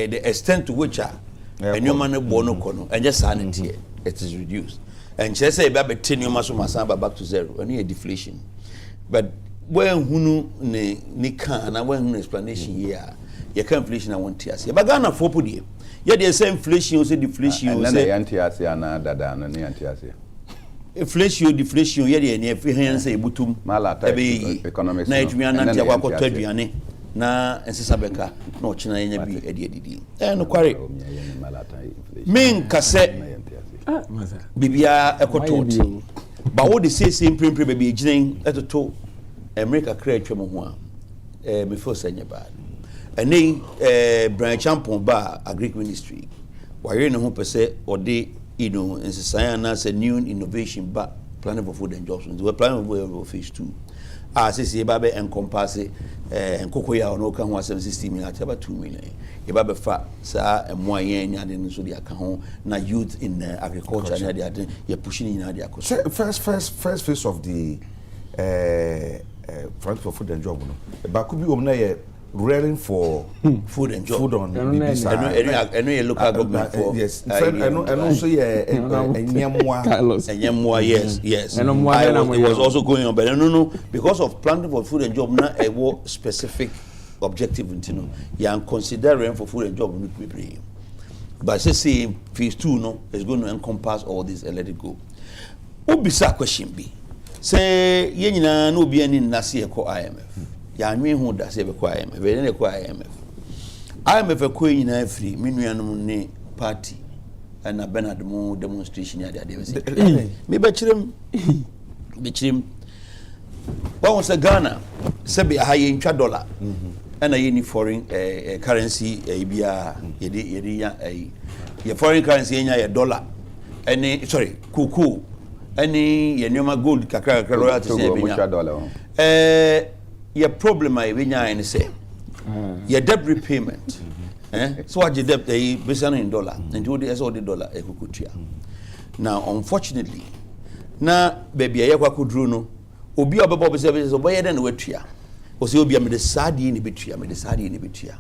the extent to which and your man bo no kono and just sanity it is reduced and just say be tenio maso masamba back to zero and a deflation but when hunu ni kan na when hunu explanation here you can inflation I want to say but Ghana for put here the same inflation you say deflation you say anti-ase na dada na ni anti-ase inflation deflation ye de ne efihan say butum economics na etumi ananti akwakoto aduane na ensesa beka na ochina yenya bi edidi no kware min kase bibia ekototi ba wo de say prempre be ginen etoto America kra atwam ho a me feel say nya bad eni branch champon ba agric ministry wire ne ho pese ode ensesa na say new innovation ba planning for food and jobs. We were planning for phase 2. Since you babe encompass and cocoa no can 160 million, about 2 million. You babe fat, sir, and moyen and so the account na youth in agriculture and you're pushing in the first phase of the front for food and job. But could be railing for food and job. Food on I know you look at government for yes. And also yes. It was also going on, but no, because of planning for food and job, not a specific objective, you know. You are considering for food and job need to be. But say phase 2 no is going to encompass all this and let it go. Obisa question be say ye nyina no be ani nase e ko IMF. Ya anwe hu da se be ko IMF. Be ne ko IMF. IMF ko nyina free menuanom ne party and Bernard mo demonstration ya de be say. Me be chirem What was Ghana? Sebi a high inch dollar. And a foreign currency a foreign currency a dollar. Any sorry, kuku. Any yenoma gold kakra royalty say. Your problem I winya and say. Your debt repayment. So what your debt a based in dollar and do the SOD dollar a kukutia. Now unfortunately, na baby a yakwa kudruno. Obi obebo services oboye den wetua o se obi amede sadi ni betua amede sadi ni betua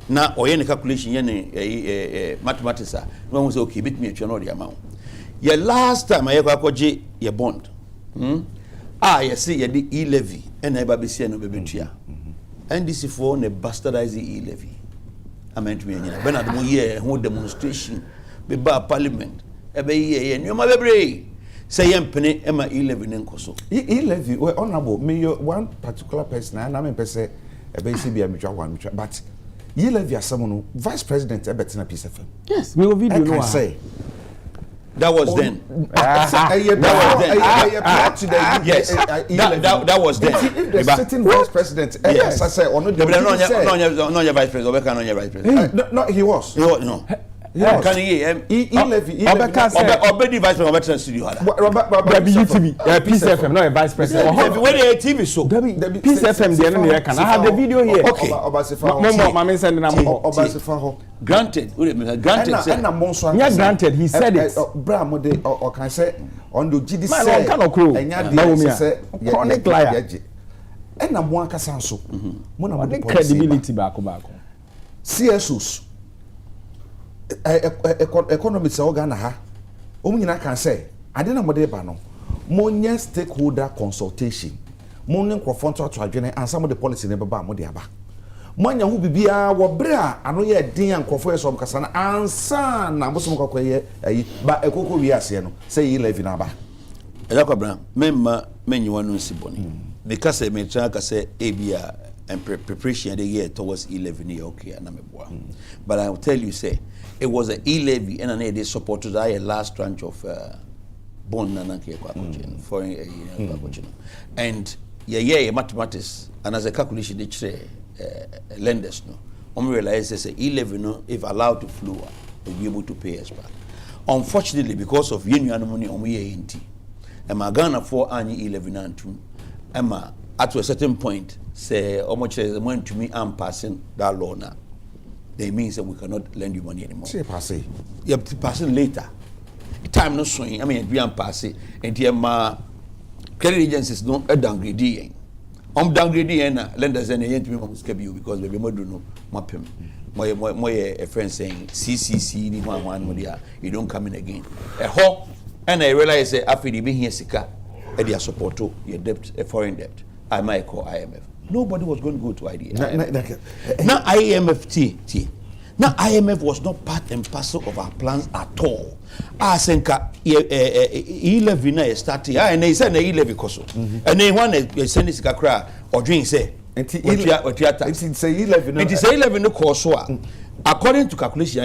na oye ne calculation ye ne mathematics a no one say okay bit me atwa no the amount ye last time aye kwa koje ye bond ye say ye the e-levy and na ba be see no be betua NDC for ne bastardize e-levy amen to me nyina Bernard mo ye ho demonstration be ba parliament e be ye nyoma bebre say yempene ema e-levy nkoso e-levy well honorable me one particular person and I mean person e be see be amtwa one but e-levy asem no vice president e betina PSFM yes me video no say that was then yes that was then if the sitting vice president yes I say no vice president no he was no yes. Can e-levy obedi vice president studio hada WTV PSFM no vice president when the TV so PSFM there no here can I have the video here okay mama send na Obasifa ho granted granted he said it bra mo de o kan say on do gidi say enya say chronic liar na mo akasa nso mo na mo de credibility back CSOs economics organ ha nyina kan say ade na mo de ba no mo nya stakeholder consultation mo ne nkrofo to adwene ansa mo de policy ne baba mo de aba mo nya hu bibia wo bre a ano ye den nkrofo yeso kasa na ansa na mo so kokko ye ayi ba ekoko wi ase no say e-levy na ba Elakobra memma menyiwa no siboni because me try ka say ebia and preparation the year towards e-levy okay na meboa but I will tell you say it was an e-levy and they supported a last tranche of bond nanake kwa foreign and mathematics and as a calculation they lenders no realize say e-levy no if allowed to flow will be able to pay us back unfortunately because of union money enti and Ghana for any e-levy nantum Emma at a certain point say how much is when to me I'm passing that law now. They means that we cannot lend you money anymore. Say passé. You have to pass it later. Time no swing. I mean, we am passing. And the credit agencies no downgrading. Downgrading and lenders and agents must keep you because we more do no mapim. More a friend saying CCC ni one you don't come in again. And I realize after the being here sika, they are support to your debt, a foreign debt. I might call IMF. Nobody was going to go to IMF. Now IMF Now IMF was not part and parcel of our plans at all. Asenka e-levy na started. And they said e-levy koso. And then one send this kakra or drink say. It's e-levy no. It is e-levy no koso. According to calculation,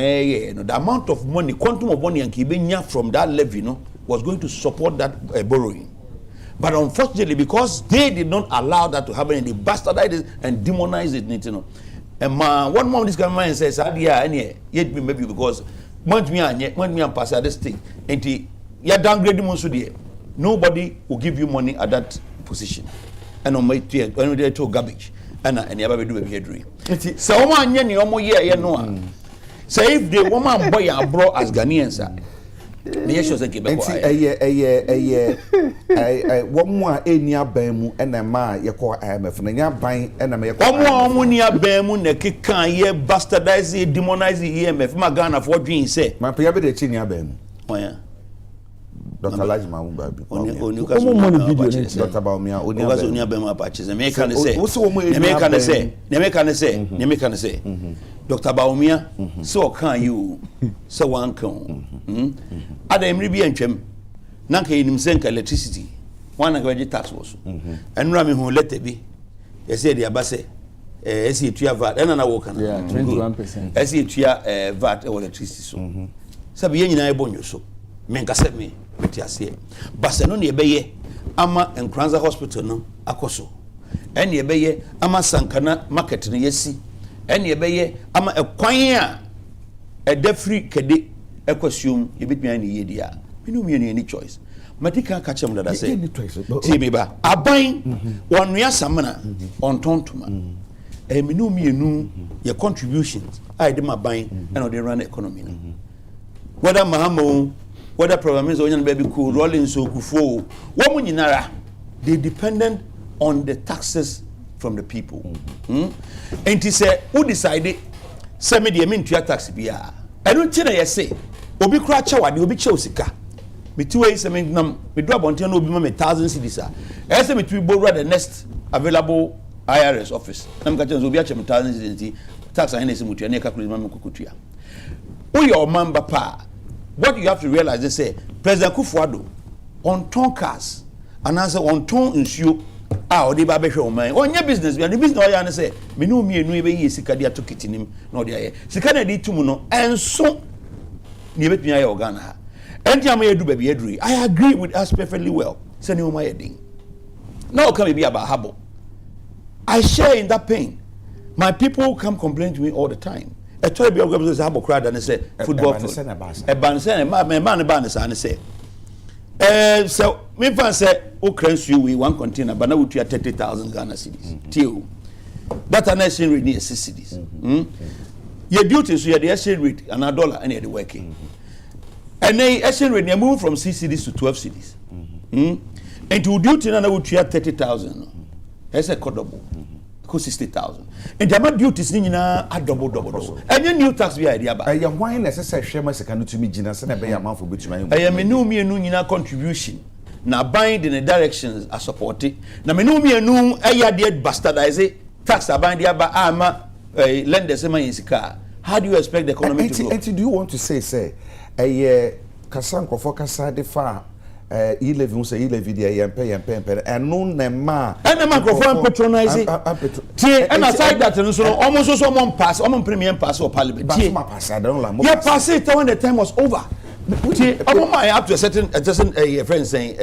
the amount of money, quantum of money and kibenya from that levy was going to support that borrowing. But unfortunately, because they did not allow that to happen, they bastardized it and demonized it. And one more this government says, yet maybe because when me and pass this thing, and you downgrading most of the nobody will give you money at that position. And on my tier, when they talk garbage, and never do a behavior. So, one year, no more year, no. Say if the woman boy are brought as Ghanaians, the issues that give one more enya bemu and a ma ye call IMF and ya buying and a me one more near bemu ne kikan ye bastardize demonize EMF magana for dream say my piabe de chinya bemu. Oh yeah. Dr. Lajma Mumbabi. Dr. Baumia, Onia Bema patches, and make can say, Dr. Baumia, so can you, so one can. Adam Ribi and Chem, Nanka in himself electricity, one aggravated tax was, and Rami who let it be. They said the Abase, SE Tia VAT, and I walk on 21%. SE Tia VAT or electricity. So, Sabian I bon you so. Menka set me. Baseno ne ebeye ama Nkranza hospital no akoso ene ebeye ama Sankana market no yesi ene ebeye ama ekwan a edafri kede ekosium yebetumi ani yedia minu mienu any choice madika ka chem dada say ti me ba aban wonua samana on tontoma minu mienu your contributions I dem aban and they run the economy whether mahamo whether problems or baby cool rolling so kufo woman yinara they dependent on the taxes from the people and he said who decided send me the mean to tax bia I don't tell you say obi kra chawa de obi che osika me two ways me nam me do abonten no obi ma me 1,000 cedis I say me to borrow the next available IRS office nam ka chen obi a che me 1,000 cedis tax I say mutua na calculate ma me kokotua o your member pa. What you have to realize is say President Kufuado on ton cars and answer on ton issue or the baby show man on your business and the business lawyer say me no me no be sika dia to kitinim no dia sika na di tumu no enso ne betumi aye organ ha enti am ye do baby eduri I agree with us perfectly well say no my thing now come be about habo I share in that pain my people come complain to me all the time. I told you I'm going to have a crowd and say football. A bansen, man, and say. So, me fan say, "O cranes you we one container, but now we are 30,000 Ghana cedis." Till that an exchange rate near 6 cedis. Your duties, you are the exchange rate and $1 and you're working. And then exchange rate you move from 6 cedis to 12 cedis. And to duty now we are 30,000. That's a double. 60,000. And the amount duties nina a double. And your new tax be idea ba. I am why necessary share my second to me jinas and be amount for which I am no me no contribution. Na bind in the directions are supported. Na me no me no aya dead bastardize tax bind dia ba ama lenders ma yisika. How do you expect the economy to grow? And do you want to say kasanko for kasa de fa e-levy say e-levy there yempe and no nema and the microphone patronizing and aside that so almost so one pass premium pass or parliament yeah pass it when the time was over up to a certain friend saying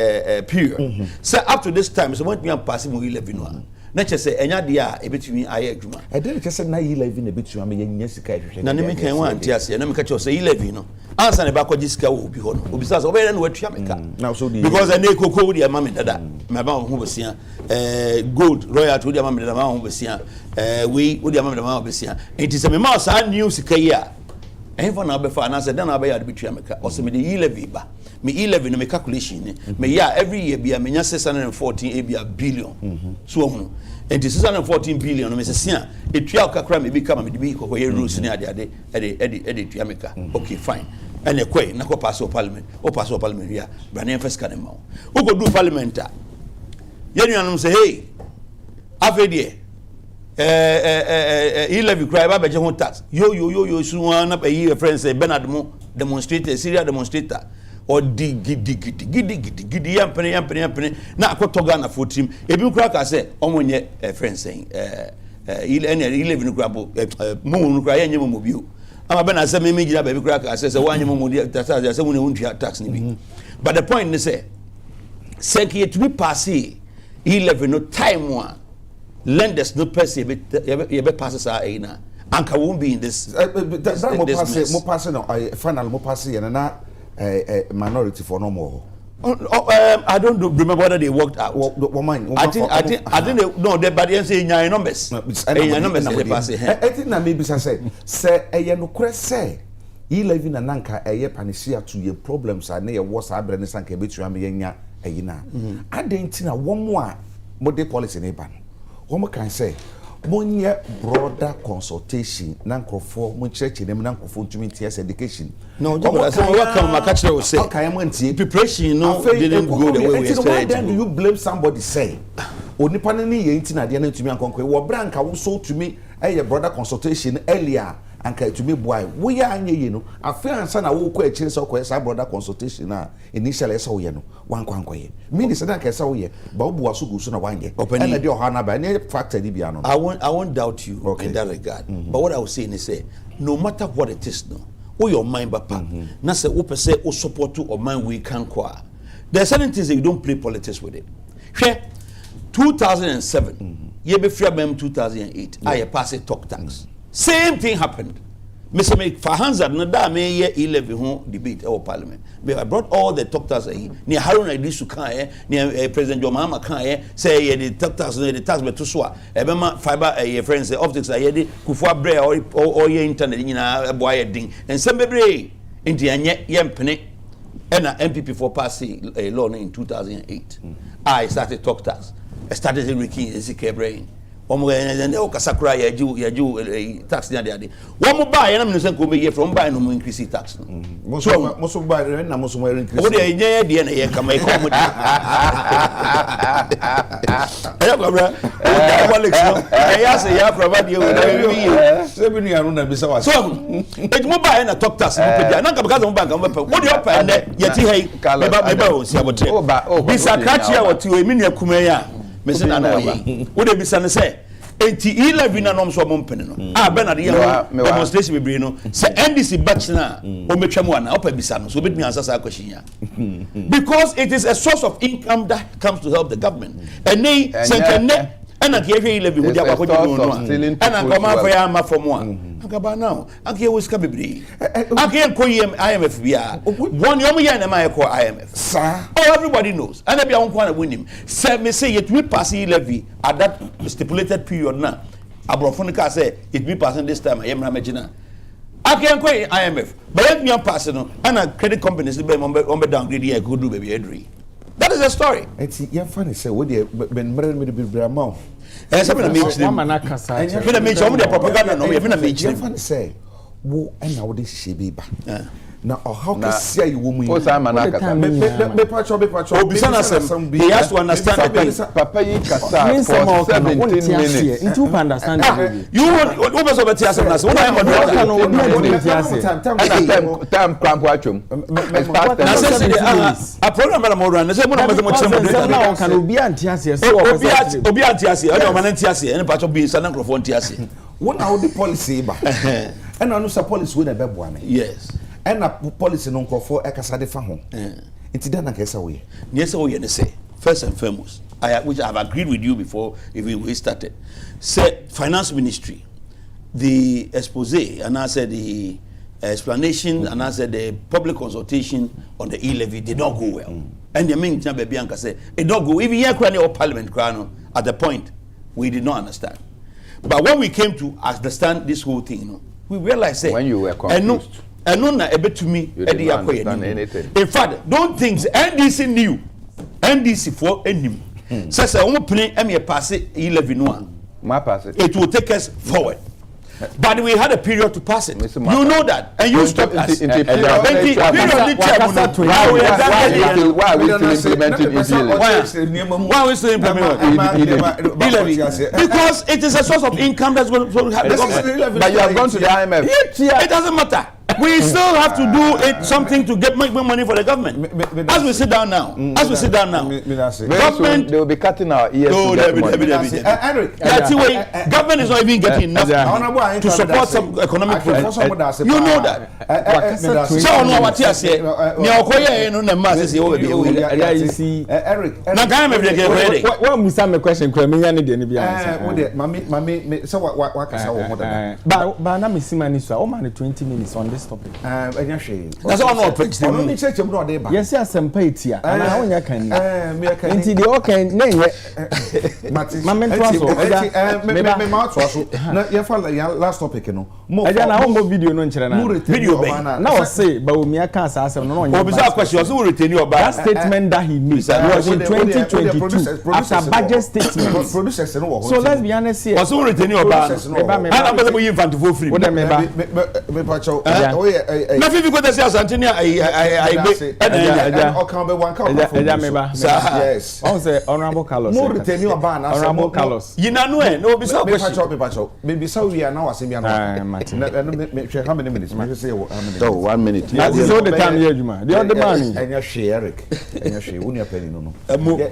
period so up to this time so want me passing e-levy no na che say enya dia e betumi aye adwuma e dey che say na e-levy na betumi am yenya sika hwehwe na ne me kan wan tiase na me ka che say e-levy no ansa ne ba kwa gisika wo obi ho no obi sa so obere na watua meka now so because ene koko dia mama dada me ba ho besia gold royalty dia mama dada ma ho besia we dia mama dada ma ho besia enti se me ma sa new sika yi a enfa na obefa na se dan na ba ya de betua meka o se me de e-levy ba me e-levy no me calculation me ya every year bia me nya 614 billion so and 614 billion no me se sia etua kakra me bi kama me bi ko ye rules ni ade tua meka okay fine and e kwai na ko pass o parliament here brane first kan ma o go do parliament ye nuanom say hey afedie e-levy cry ba beje ho tax yo suwa na be friends say Bernard mo demonstrator serial demonstrator or gidi yampene na akoto Ghana for team ebi nkura ka say omonye friend saying e-levy no kura mo no kura yenye mo bio ama be na say me gida ba bi kura ka say wanye mo tax say mo ne tax ni bi but the point is say to be pass e-levy no time one lenders no pass you be passes are na anka won't be in this mo pass no final mo pass na minority for no more I don't remember whether they worked out. I think they, no, they but they say nine numbers. Numbers they pass it. I think na maybe say eye no kure say e living na nanka eye panisia to your problems are na your was abrane sanka betu am yenya eye na. Adenti na wo mo a mode policy ne ba no. Wo mo kan say monye broader consultation na nkrofo mo church dem na nkrofo ntumi ntia education. No, what come my catch will say. Preparation didn't go the way we expected. Why then do you blame somebody say? Onipa ne ye ntina de na ntumi ankonkwe wo branka wo so tumi eye broader consultation earlier anka tumi boy wo ya anye ye no afi ansa na wo ko akire so ko esa broader consultation na initially esa wo ye no wankwankoye mean say na ka esa wo ye ba wo buaso gu so na wanye na de oha na ba ne factor di bia no. I won't doubt you in that regard. But what I was saying is say no matter what it is no your mind papa na say wo pese wo support to or mind we can kwa there are certain things that you don't play politics with it. Share 2007 ye be free mem 2008 I pass a talk tax. Same thing happened. Mr. Make for Hansa no da me year 11 ho debate our parliament. But I brought all the talk tax near Haruna Idisu kan near President John Mahama kan say the talk tax no the tax be to so e fiber friends optics aye de kufua bre or ye internet nyina boy din and some bebre into anye yempene and MPP for pass a law in 2008. I started talk tax. I started Ricky Ezike brain. Omo kasakura yaju tax na de wo buy na me say ko be from buy no mo increase tax no so buy na mo so mo increase o de nye de na ye kama e ko mo de ayo gabra o Alex no ya say ya provide you say bi nu anu na bi say wa so e mo buy na talk tax mo pe na ka because mo bank mo pe o de opa na ye ti hey me ba o si abotre bi sakrachi ya woti o mi ne kuma ya Mr. Nanoye, what they be say? Enti 11 na nom so mo mpene no. Bernard ye demonstration be no. Say NDC batch na o metwa mo na opa bisa no. So betumi answer sa question ya. Because it is a source of income that comes to help the government. And they say and I give 11 with your no. And I come out for ya ma for mo. Agaba now. Ake we ska bebre. Ake ko IMF bia. One yom ye na ma ko IMF. Sir. Oh, everybody knows. And bia won kwa na win him. Say me say yet we pass levy at that stipulated period now. Abrofonica say it be passing this time. I am imagine. Ake ko IMF. But let me pass no. And credit companies be on downgrade here go do baby edry. That is a story. It's your funny say what they been married me be bramo. And some of the propaganda no, even a major funny say, wo and now this she be back. Now, how can see you woman? Oh, Simon, me patch. He has to understand Papa Kasa for 17 minutes. In 2 understand you want over so better as what I am time cramp watchum. A program that more run. Say one of the can be antiasia. Obi antiasia. I don't want antiasia. Any part of being San microphone antiasia. One how the policy ba. And I know some policy with a bebwa. Yes. And a policy non for ekasa de fa ho. Nti dan na kesa we. Yes, we say first and foremost, which I have agreed with you before if we started. Say finance ministry, the expose and I said the explanation and I said the public consultation on the e-levy did not go well. And the main thing baby Anka said it don't go even here crane or parliament crane at the point we did not understand. But when we came to understand this whole thing, you know, we realized when you were confused. And no na ebe to me in fact don't think NDC knew NDC for enim says I won't play me pass it 11 it will take us forward. But we had a period to pass it. You know that, and you stopped us. Why are we still implementing it? Why are we still implementing it? Because it is a source of income that's going to have the government. But you have gone to the IMF. It doesn't matter. We still have to do something to make more money for the government. As we sit down now, government they will be cutting our ears. That's way government is not even getting enough to support some economic progress. You know that. So no what you say. Ni okoye no na ma say o be o. Eric. Na guy me dey ready. What musa me question kura me nya ne dey ne bia answer. Wo dey mami so wa kasa wo mo da. Ba na me simani so o man 20 minutes on this next topic. Enya hwe. That's all no preach them. Oni church mu no dey ba. Yes, asempa etia. Na ho nya kan ni. Me kan. Nti de okay na ye. Mama ntwa so. Me ma to so. Na ye fa last topic no. Eja na ho video no nkyere na. Video be. Na o say ba o mia kan sa asem no nya. Obisa question so we retain your that statement that he made was in 2022 after budget statement. So let's be honest here. So we retain your ban. Ana be you infant for free. What me ba. Me pa chow. Na fi go dey say asantini I be o kan be wan ka. Eja me ba. Yes. On say honorable Carlos. Mo retain your ban as honorable Carlos. Yina no e no obisa question. Me pa chow. Me bisa we are now asem ya no. Me how many minutes? Me say how many? Oh, 1 minute. That is all the time here Juma. The other man. Enya hwe Eric. Enya hwe wonu apani no no.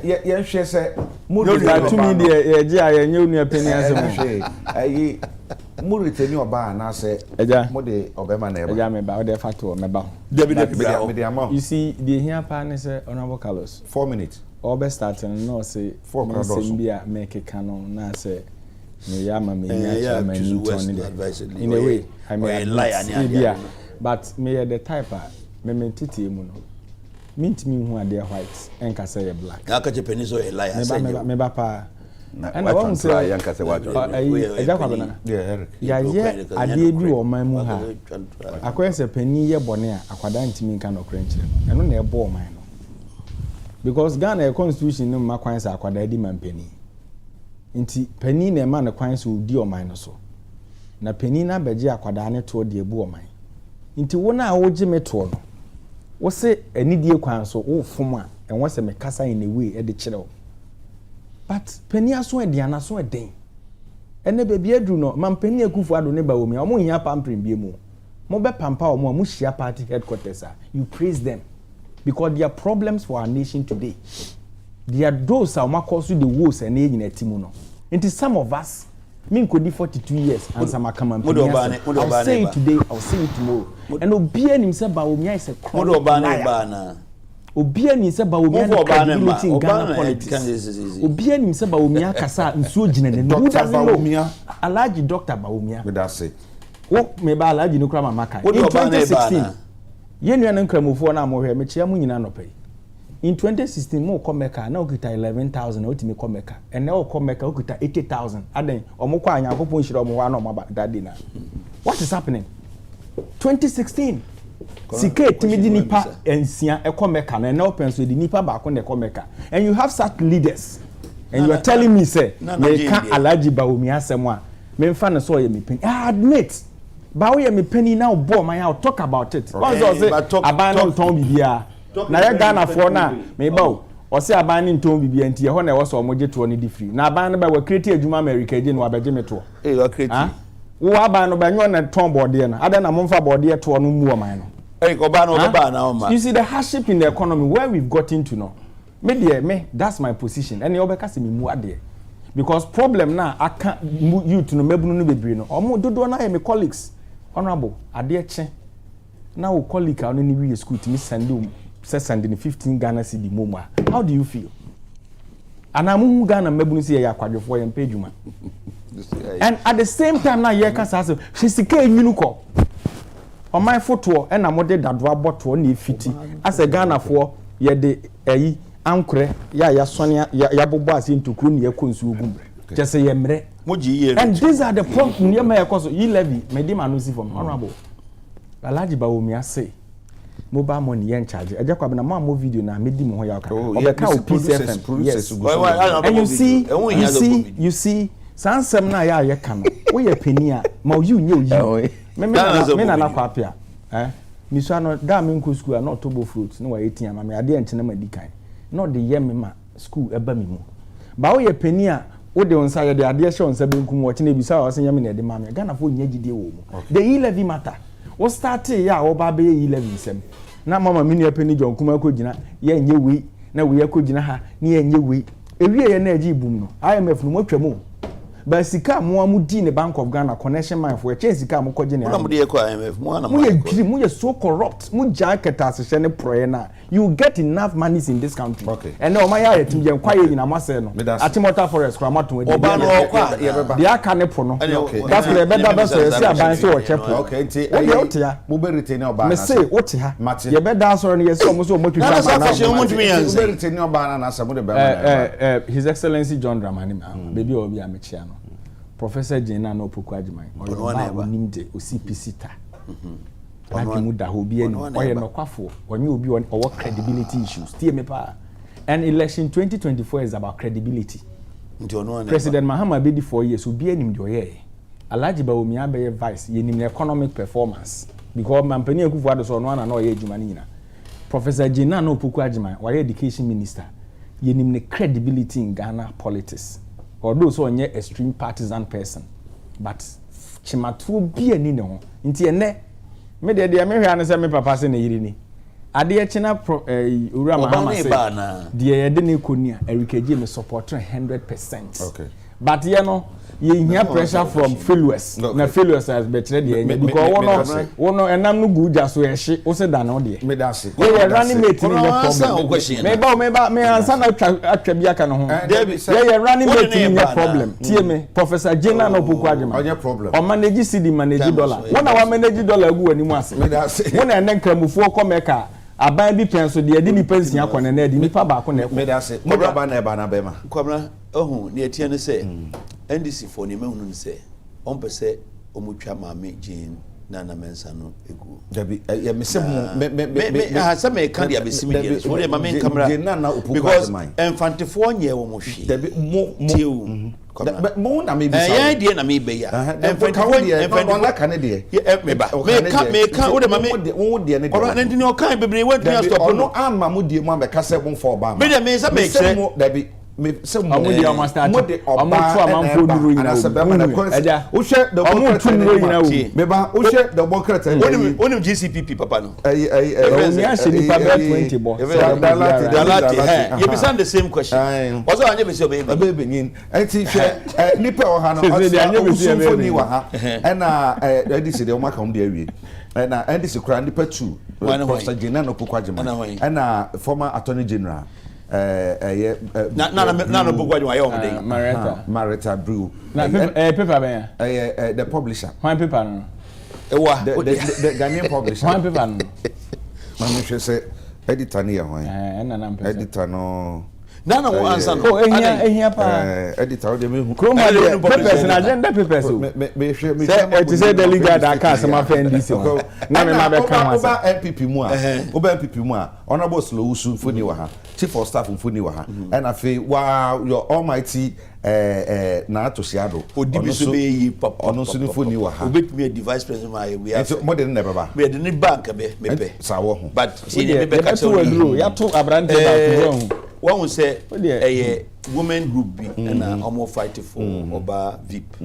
Ye hwe se mo do that to me dey ye je aye nya wonu apani asem. Ayi mo retain your ban na say mo de obema na eba. Eja me ba o dey fato me ba. Me de amount. You see the here pa ne say honorable Carlos 4 minutes. All be starting no say 4 minutes. Bia make canon na say me ya ma me nya ma ni turn dey. In a way I mean but me the type me titi mu no mint me hu ade white enka say ye black na ka che peniso e lie say me ba pa and I want to say enka say wa jo eja kwa bana Eric ya ye ade bi wo man mu ha akoye se pani ye bone a akwada ntimi nka no krenche eno na e bo man no because Ghana constitution no ma kwan se akwada di man pani nti pani na e ma na kwan se odi o man no so na pani na beje akwada ne to de ebu o man nti wona a woje meto no wo se anidie kwan so wo fom a enwo se me kasa in a way e de kire wo but pani aso ediana so eden ene bebi adru no man pani akufu ado ne ba wo mi o mo hia pamprim bie mu mo be pampa o mo hia party headquarters you praise them because there are problems for our nation today there are those are ma cause the wars and nyina timu no nti some of us me nkodi 42 years answer my command I'll say it today I'll say it tomorrow and obia nim se ba omia is a chronic na obia nim se ba omia na credibility in Ghana politics obia nim se ba omia kasa nsuo gina ne no ba omia Alhaji Dr. Baumia with that say wo me ba Alhaji no kra mama in 2016 yenu na nkramofo na mo hwe me chia mu nyina no pai in 2016 mo ko meka na okita 11,000 otimi ko meka and na ko meka okita 80,000 aden omukwa anya akopon hire omwa na omaba that day na what is happening 2016 sike timidi nipa ensia e ko meka na open so di nipa ba ko ne ko meka and you have such leaders and you are telling me say me ka Alhaji Baumia asem a me mfa na so ye me pen admit ba wo ye me pen now bo man I'll talk about it once say aban no ton bibia na ya Ghana for na me ba o se aban ni nton bibia nti ye ho na e wo so omoje to ni di free na aban no ba wa create adwuma America je no abeje me to wa create wo aban no ba nyo na ton bode na ada na momfa bode to no mu o man no ko ba no ba na o ma you see the hardship in the economy where we've gotten to now me that's my position and you obeka se me mu ade because problem na aka youth no mebunu no bebre no omo dodo na me colleagues honorable ade che na wo colleague on any we school to me send in 15 Ghana cedi moma how do you feel anamu Ghana mebunu se ya kwadwefo ya mpejuma and at the same time na ye ka sa se sika enwinu ko on my photo and na mode dadwa bottle na efiti as a Ghana for ye de ayi ankre ya sonia ya bobo ase ntokuru ne yakonsu ogum just say yemre and these are the problems near my cause you levy medima no see from honorable Alhaji Baumia say mobile money yen charge ejakwa na mo video na medi mo ho ya ka obeka o PCFM yes and you see sansem na ya ka no wo ye pani a ma you nye oyi me na kwa apia mi so no da me nko school na otobo fruit na wa 18 ama me ade enche ma dikan na de ye me ma school eba mi mu ba wo ye pani a wo de onsa ye de ade hye onsa benkum wo chine bisa wo senya me na de ma me Ghana fo nya gidie wo mu the e-levy matter wo start ya wo ba be e-levy nsem na mama me ne pani John kuma ko gina ye nye wi na we ye ko gina ha ne ye nye wi ewie ye na agi bum no IMF no mo twam but sika mo amudi ne Bank of Ghana connection man for change sika mo koje ne mo de ko IMF mo na mo so corrupt mo jacket asese ne proye na you get enough monies in this country and no my ya tim je kwaye nyina mo se no atimota forest kwa mato de oba no kwa de aka ne po no that's the better best say aban say o check okay nti mo be retain oba na me say o te ha ye be da so no ye so mo so mo twitwa ba na mo be retain oba na se mo de be His Excellency John Dramani baby obi amechia no Professor Jena no Opoku Ajiman o nimde o CPC ta mu da obi ani o ye no kwafo onye obi o credibility issues tie me pa and election 2024 is about credibility President Mahama be di 4 years obi ani mde oye Alhaji Bawumia be vice ye nim economic performance because mampani akufo ado so no na oye adwuma ni nyina Professor Jena no Opoku Ajiman o education minister ye nim ne credibility in Ghana politics although so onye extreme partisan person but chimatu bi ani ne ho nti ene me de me hwa ne se me papa se ne yiri ni ade china ura Mahama se de ye de ne koni a erikeje me support 100% okay but ye no ye hia pressure from failures na failures as betre de ye because wono enam no guja so ye hye wo se da no de me da se ye running mate ni problem me ansa na atwa bi aka no ho ye running mate ni problem tie me Professor Jena no Opoku Ajiman onye problem o manage cedi manage dollar wona wa manage dollar gu wani mu ase me da se wona enen kramufuo komeka aban bi penso de di nipa nsia kone na di nipa ba ko na me da se mo ba na ba na be ma kwabra ohun ne etie ne se NDC for ne mehunu ne se on pese omutwa maame Jane na mensa no egu dabi ya me se me ha me kan dia besimi ye so de maame camera because enfantefo nye wo mo hwe dabi mo mo na me bi sa ya die na me be ya enfantefo na kan de me kan wo de maame wo de ne ora ndi ne o kan bebre we tun stop no amma mo die mo ambeka se bon for ba me de me sa me kire dabi me se mo de o master mo de oba amamfo duru nyina eja wo hwe de bokrata nyina me ba wo hwe de bokrata onim GCPP papa no oni ase ni pa 20 bo dalati you be the same question also anye be se baby nyin enti hwe nipa o ha no o ni wa ha na edisi de o maka um de awie na edisi kra nipa 2 Professor Jena no Opoku Ajiman na former Attorney General na no Opoku Ajiman yo dey Marita Brew na paper ben the publisher one paper no the Ghanaian publisher one paper no man she say editor ni ya hwan na editor no na answer no ehia pa editor de me chroma de papers na agenda papers o me it is the legal that case ma fa NDC na me ma be kan oba MPP mu a honorable Slowusu funi wa ha chief of staff funi wa ha and afi wow your almighty na atosiado odibi so be yi papa ono so ni funi wa ha obetumi device president ma we have mo de ne baba we de ni bank be mepe sawo ho but see me be ka so ya to abrante ba ko one will say a women group be and almost fight for oba VIP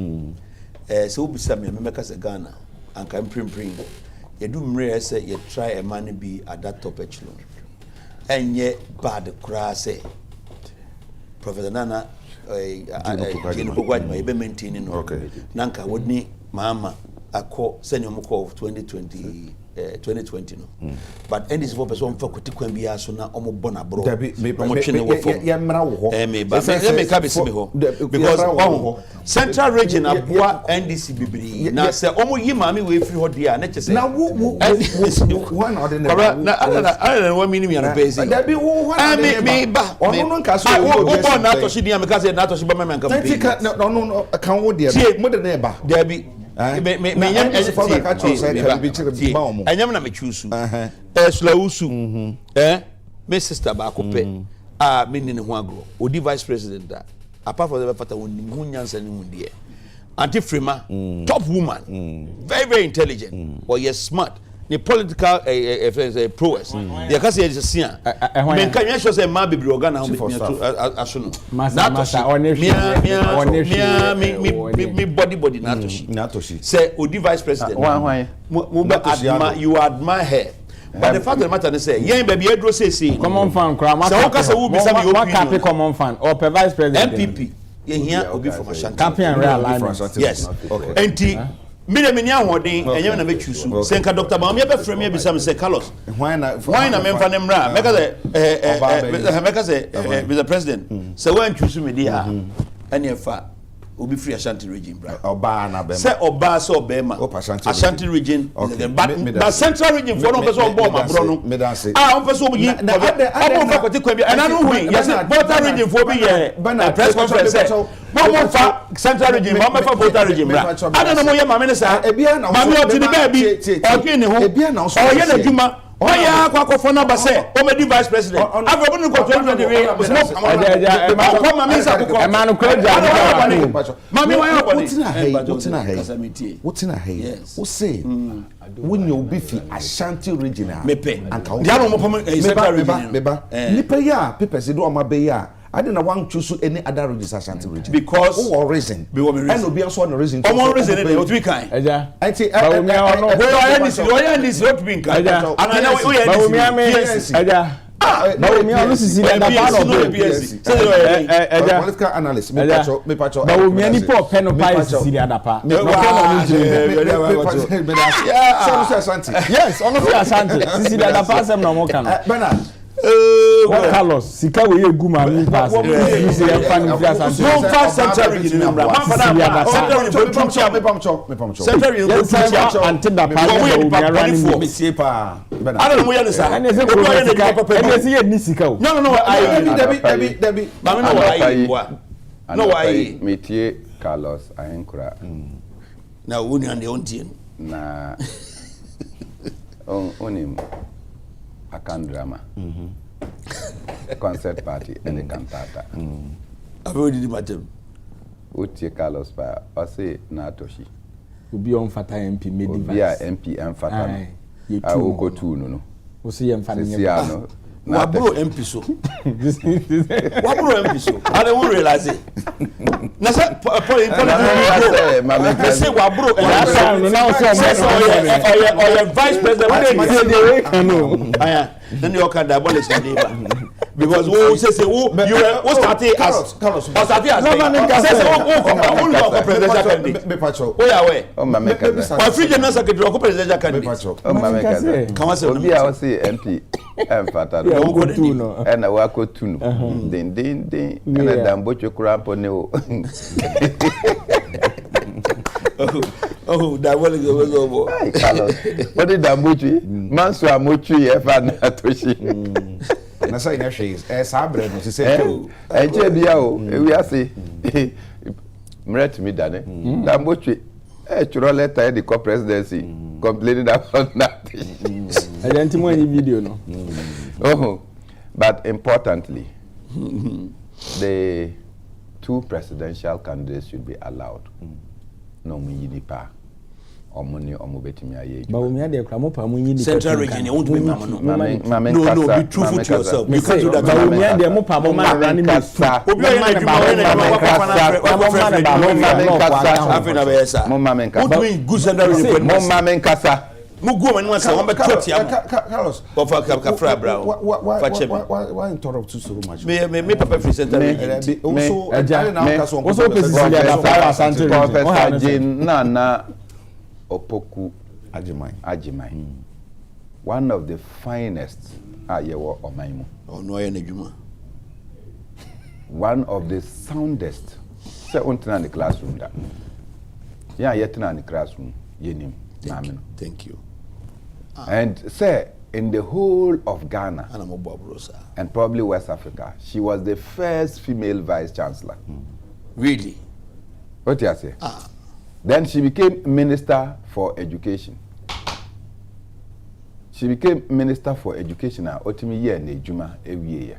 so be some me make us Ghana and can prim you do mre say you try a man be at that top echelon and ye bad cra say Professor Nana Jane Opoku Ajiman be maintaining nanka wodni mama akọ senior mko of 2020 no but and this for person for kwtikwan bia so na omo bona bro omo twene wo fo ya mra wo ho me ka be simi ho because central region aboa NDC bibiri na se omo yi maami we free ho dia na chese na wo one ordinary na wa minimum ya pezi da bi wo one me ba ono no nka so wo bo na to shi dia me ka se na to shi ba me nka pezi no kan wo dia mo de na ba da bi me yam for the catch say can be chire ba omo anyam na me chusu Slowusu me sister ba ko pe me ni ne ho agro odi vice president da apart from the fata woni hu nyansa ni hu de anti frema top woman very very intelligent or yes smart the political prowess the ka say is sia men kan ya show say ma bibiri organ na aso no masa me body na to shi say odi vice president you admire her but the fact of the matter is say yen baby edro say common fan kra ma say o ka say wo bi say me opinion common fan or vice president MPP ye here obi from Ashanti campaign and realignment yes enti me me ahoden enye na me choose senka Dr. Bawumia be frame me bisa me say Carlos why na me mfa ne mra meka say Mr. President say when choose me dia ene efa obi free Ashanti region bra oba na be say oba so obema Ashanti region but central region for no person obo ma bro no on person obi obo fa kote kwa bi ana no hui yes border region for be press conference mo fa central region mo fa border region bra ana no mo ye ma me ne sa ma me o ti ni ba bi o twin ne ho o ye na djuma oya kwa for number say o me di vice president afro no ko 2020 we come ma me sa ko e ma no ko ja ma me wa yo what's in a hey o say when you be fi Ashanti region anka dia no mo pom central region nipa ya papers do ma be ya I didn't want to choose any other regions Ashanti region because who are reason and no be also no reason one reason they what we kind I say this what we kind and I know Bawumia no sisi da pa no political analyst me pacho Bawumia ni po pen no pa sisi da pa no Ashanti yes ono fi Ashanti sisi da pa sem no mo kan Bernard what Carlos sika we egu ma mi pass sisi e fa ni fi Ashanti no fa central region number man fa da central region me pamcho central region anti da pa Bawumia running me see pa I don't know where say and say ko and say ni sika o no Debbie ma no why metie Carlos ahenkura na woni ande ontie na onim akan drama concert party and the cantata I've already did my job utie Carlos pa o say na atoshi obi on fata MP made obi a MP amfata no a oko tu no o say em fa ni no wabro MP so wabro MP so I don't realize it na say say wabro or vice president then you can abolish the labor because who say you started as presidential candidate me pacho oh yeah we o ma me ka or free general secretary or presidential candidate o ma me ka come on say obi a o say MP amfata no and wa ko tu no den na dambo chukura po ne o oh that one is over ai Carlos what did dambo chu manso amochu ye fa na toshi na say na hwe sabre no say enche bia o ewi ase mret mi dane dambo chu churo letter the presidency complaining about nothing agenti mo any video no but importantly the two presidential candidates should be allowed no mu yinipa omuni omubetimi aye Bawumia de kra mo pa mo yini central region you won't be mama no be truthful to yourself you can't do that Bawumia de mo pa mo man running me obi oye na djuma we na mo mama nkasa what mean good central region mo mama nkasa mo go man say won be church am Carlos of Kafra Brown why interrupt you so much me papa free central region also Professor Jane Nana Opoku Ajimai one of the finest ayewo omaimu no ye na djuma one of the soundest say untina in the classroom da yeah yetina in the classroom yenim mamino thank you and say in the whole of Ghana and probably West Africa she was the first female vice chancellor really what you say then she became minister for education otimi ye na ejuma ewie ya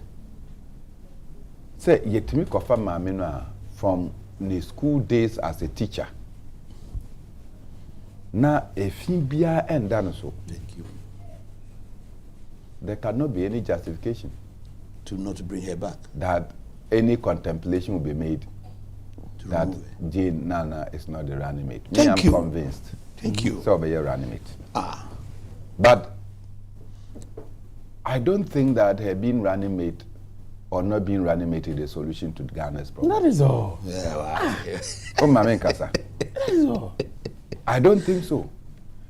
say yetimi kofa maame no from the school days as a teacher na efin bia enda no so thank you there cannot be any justification to not bring her back that any contemplation will be made that Jane Nana is not the running mate. Thank you. I'm convinced. Thank you. So be a running mate. But I don't think that her being running mate or not being reanimated a solution to Ghana's problem. That is all. Oh, Mama Nkasa. That is all. I don't think so.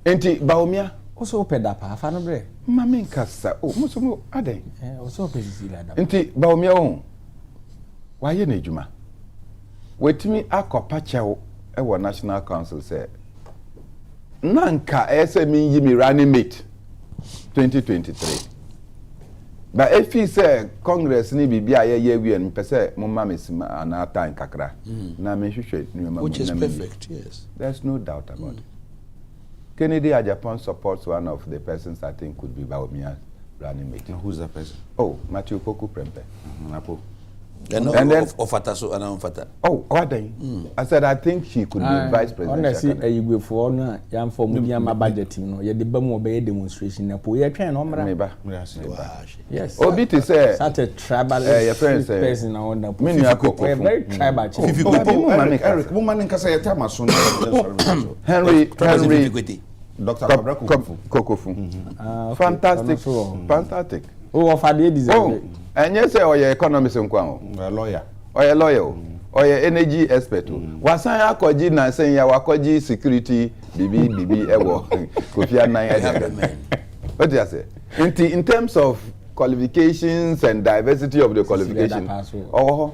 Enti Baumia also open up half an hour. Mama Nkasa. Oh, Musumo Ade. Also Cecilia. Enti Baumia on. Why ye nejuma? Wetimi akopa chewo e wo National Council say. Nanka SME yi mi running mate 2023. But if he say Congress ni bibia ye wi en pese mo ma mesima ana time kakra na me hwehwe ni which is perfect, yes. There's no doubt about it. Kennedy Japan supports one of the persons I think could be Baumia running mate. Who's that person? Oh, Matthew Poku Prempe. And then Ofata so and Ofata. Oh, what then? I said I think she could be vice president. Honestly, you go for na yam for media ma budget no. You the bam obey demonstration na po ye twen no mra. Yes. Obi to say such a tribal person na on na. Me nua kokofo. Very tribal. Eric, woman in kasa yeta maso na. Henry Dr. Kokofu. Fantastic. Fantastic. Oh, of a deserve. And yes, or your economist and a lawyer. Or a lawyer. Or your energy expert. Was I koji na saying ya wakoji security BB ewo Kofi Annan. What do you say? In terms of qualifications and diversity of the qualification. Oh,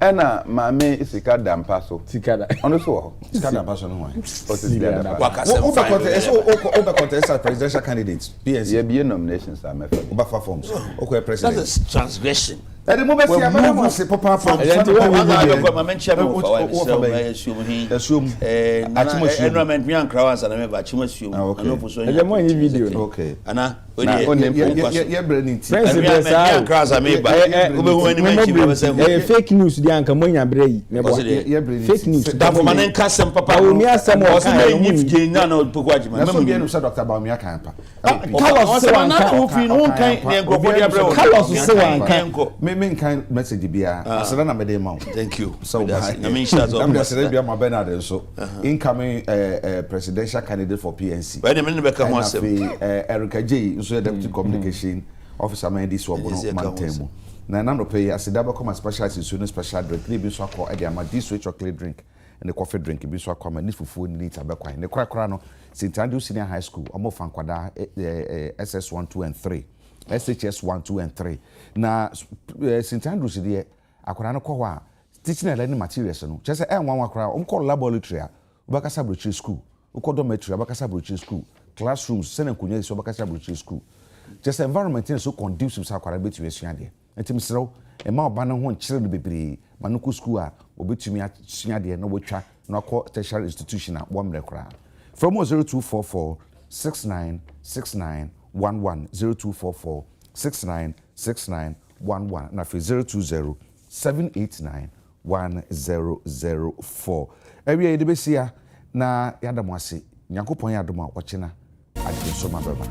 Ena mame isika dampaso. Sikada. Ono so. Sikada dampaso no why? O Sikada dampaso. Oba contest as presidential candidates. PNC. Ye be nominations are made. Oba forms. Okay, president. That's a transgression. At the moment, I am say papa from. Assume. Environment me and crowds and I remember assume. Okay. Video. Okay. Ana. Yeah, Brennan. Crowds are made by. Fake news. They are coming and bring. Fake news. That for man can some papa. We are some more. If gain na no pokwaji man. That's what you say, Dr. Baumia Kampa. Carlos say one kind. Carlos say one kind. Me kind message bia asada na me dey ma. Thank you. So I mean shout out. I'm just saying bia ma Bernard so incoming presidential candidate for PNC. Wait a minute be come answer. Eric Adekye so deputy communication officer man this wo bono mantemu. Na na no pay asida be come special season special drink ni bi so akọ e dey ama this chocolate drink and the coffee drink bi so akọ ma ni fufu ni tabekwan. Ne kra no St. Andrews Senior High School omo fankwada SS1 2 and 3. SHS 1, 2, and 3. Na St. Andrews there, akwara no kwa wa teaching and learning materials no. Just say one akwara call laboratory a obakasa brochire school. Uko dormitory obakasa brochire school. Classrooms send nkunya so obakasa brochire school. Just environment is so conducive so akwara betumi asua de. Enti misrew e ma oba no ho nkyere no bebre manuko school a obetumi asua de no wotwa no akọ tertiary institution a wo mre kra. From 0244 6969 11 0244 696911 na 020 789 1004. Ewi e de besia na yadamwase Nyankopon yadom a wochena ade Nsroma beba.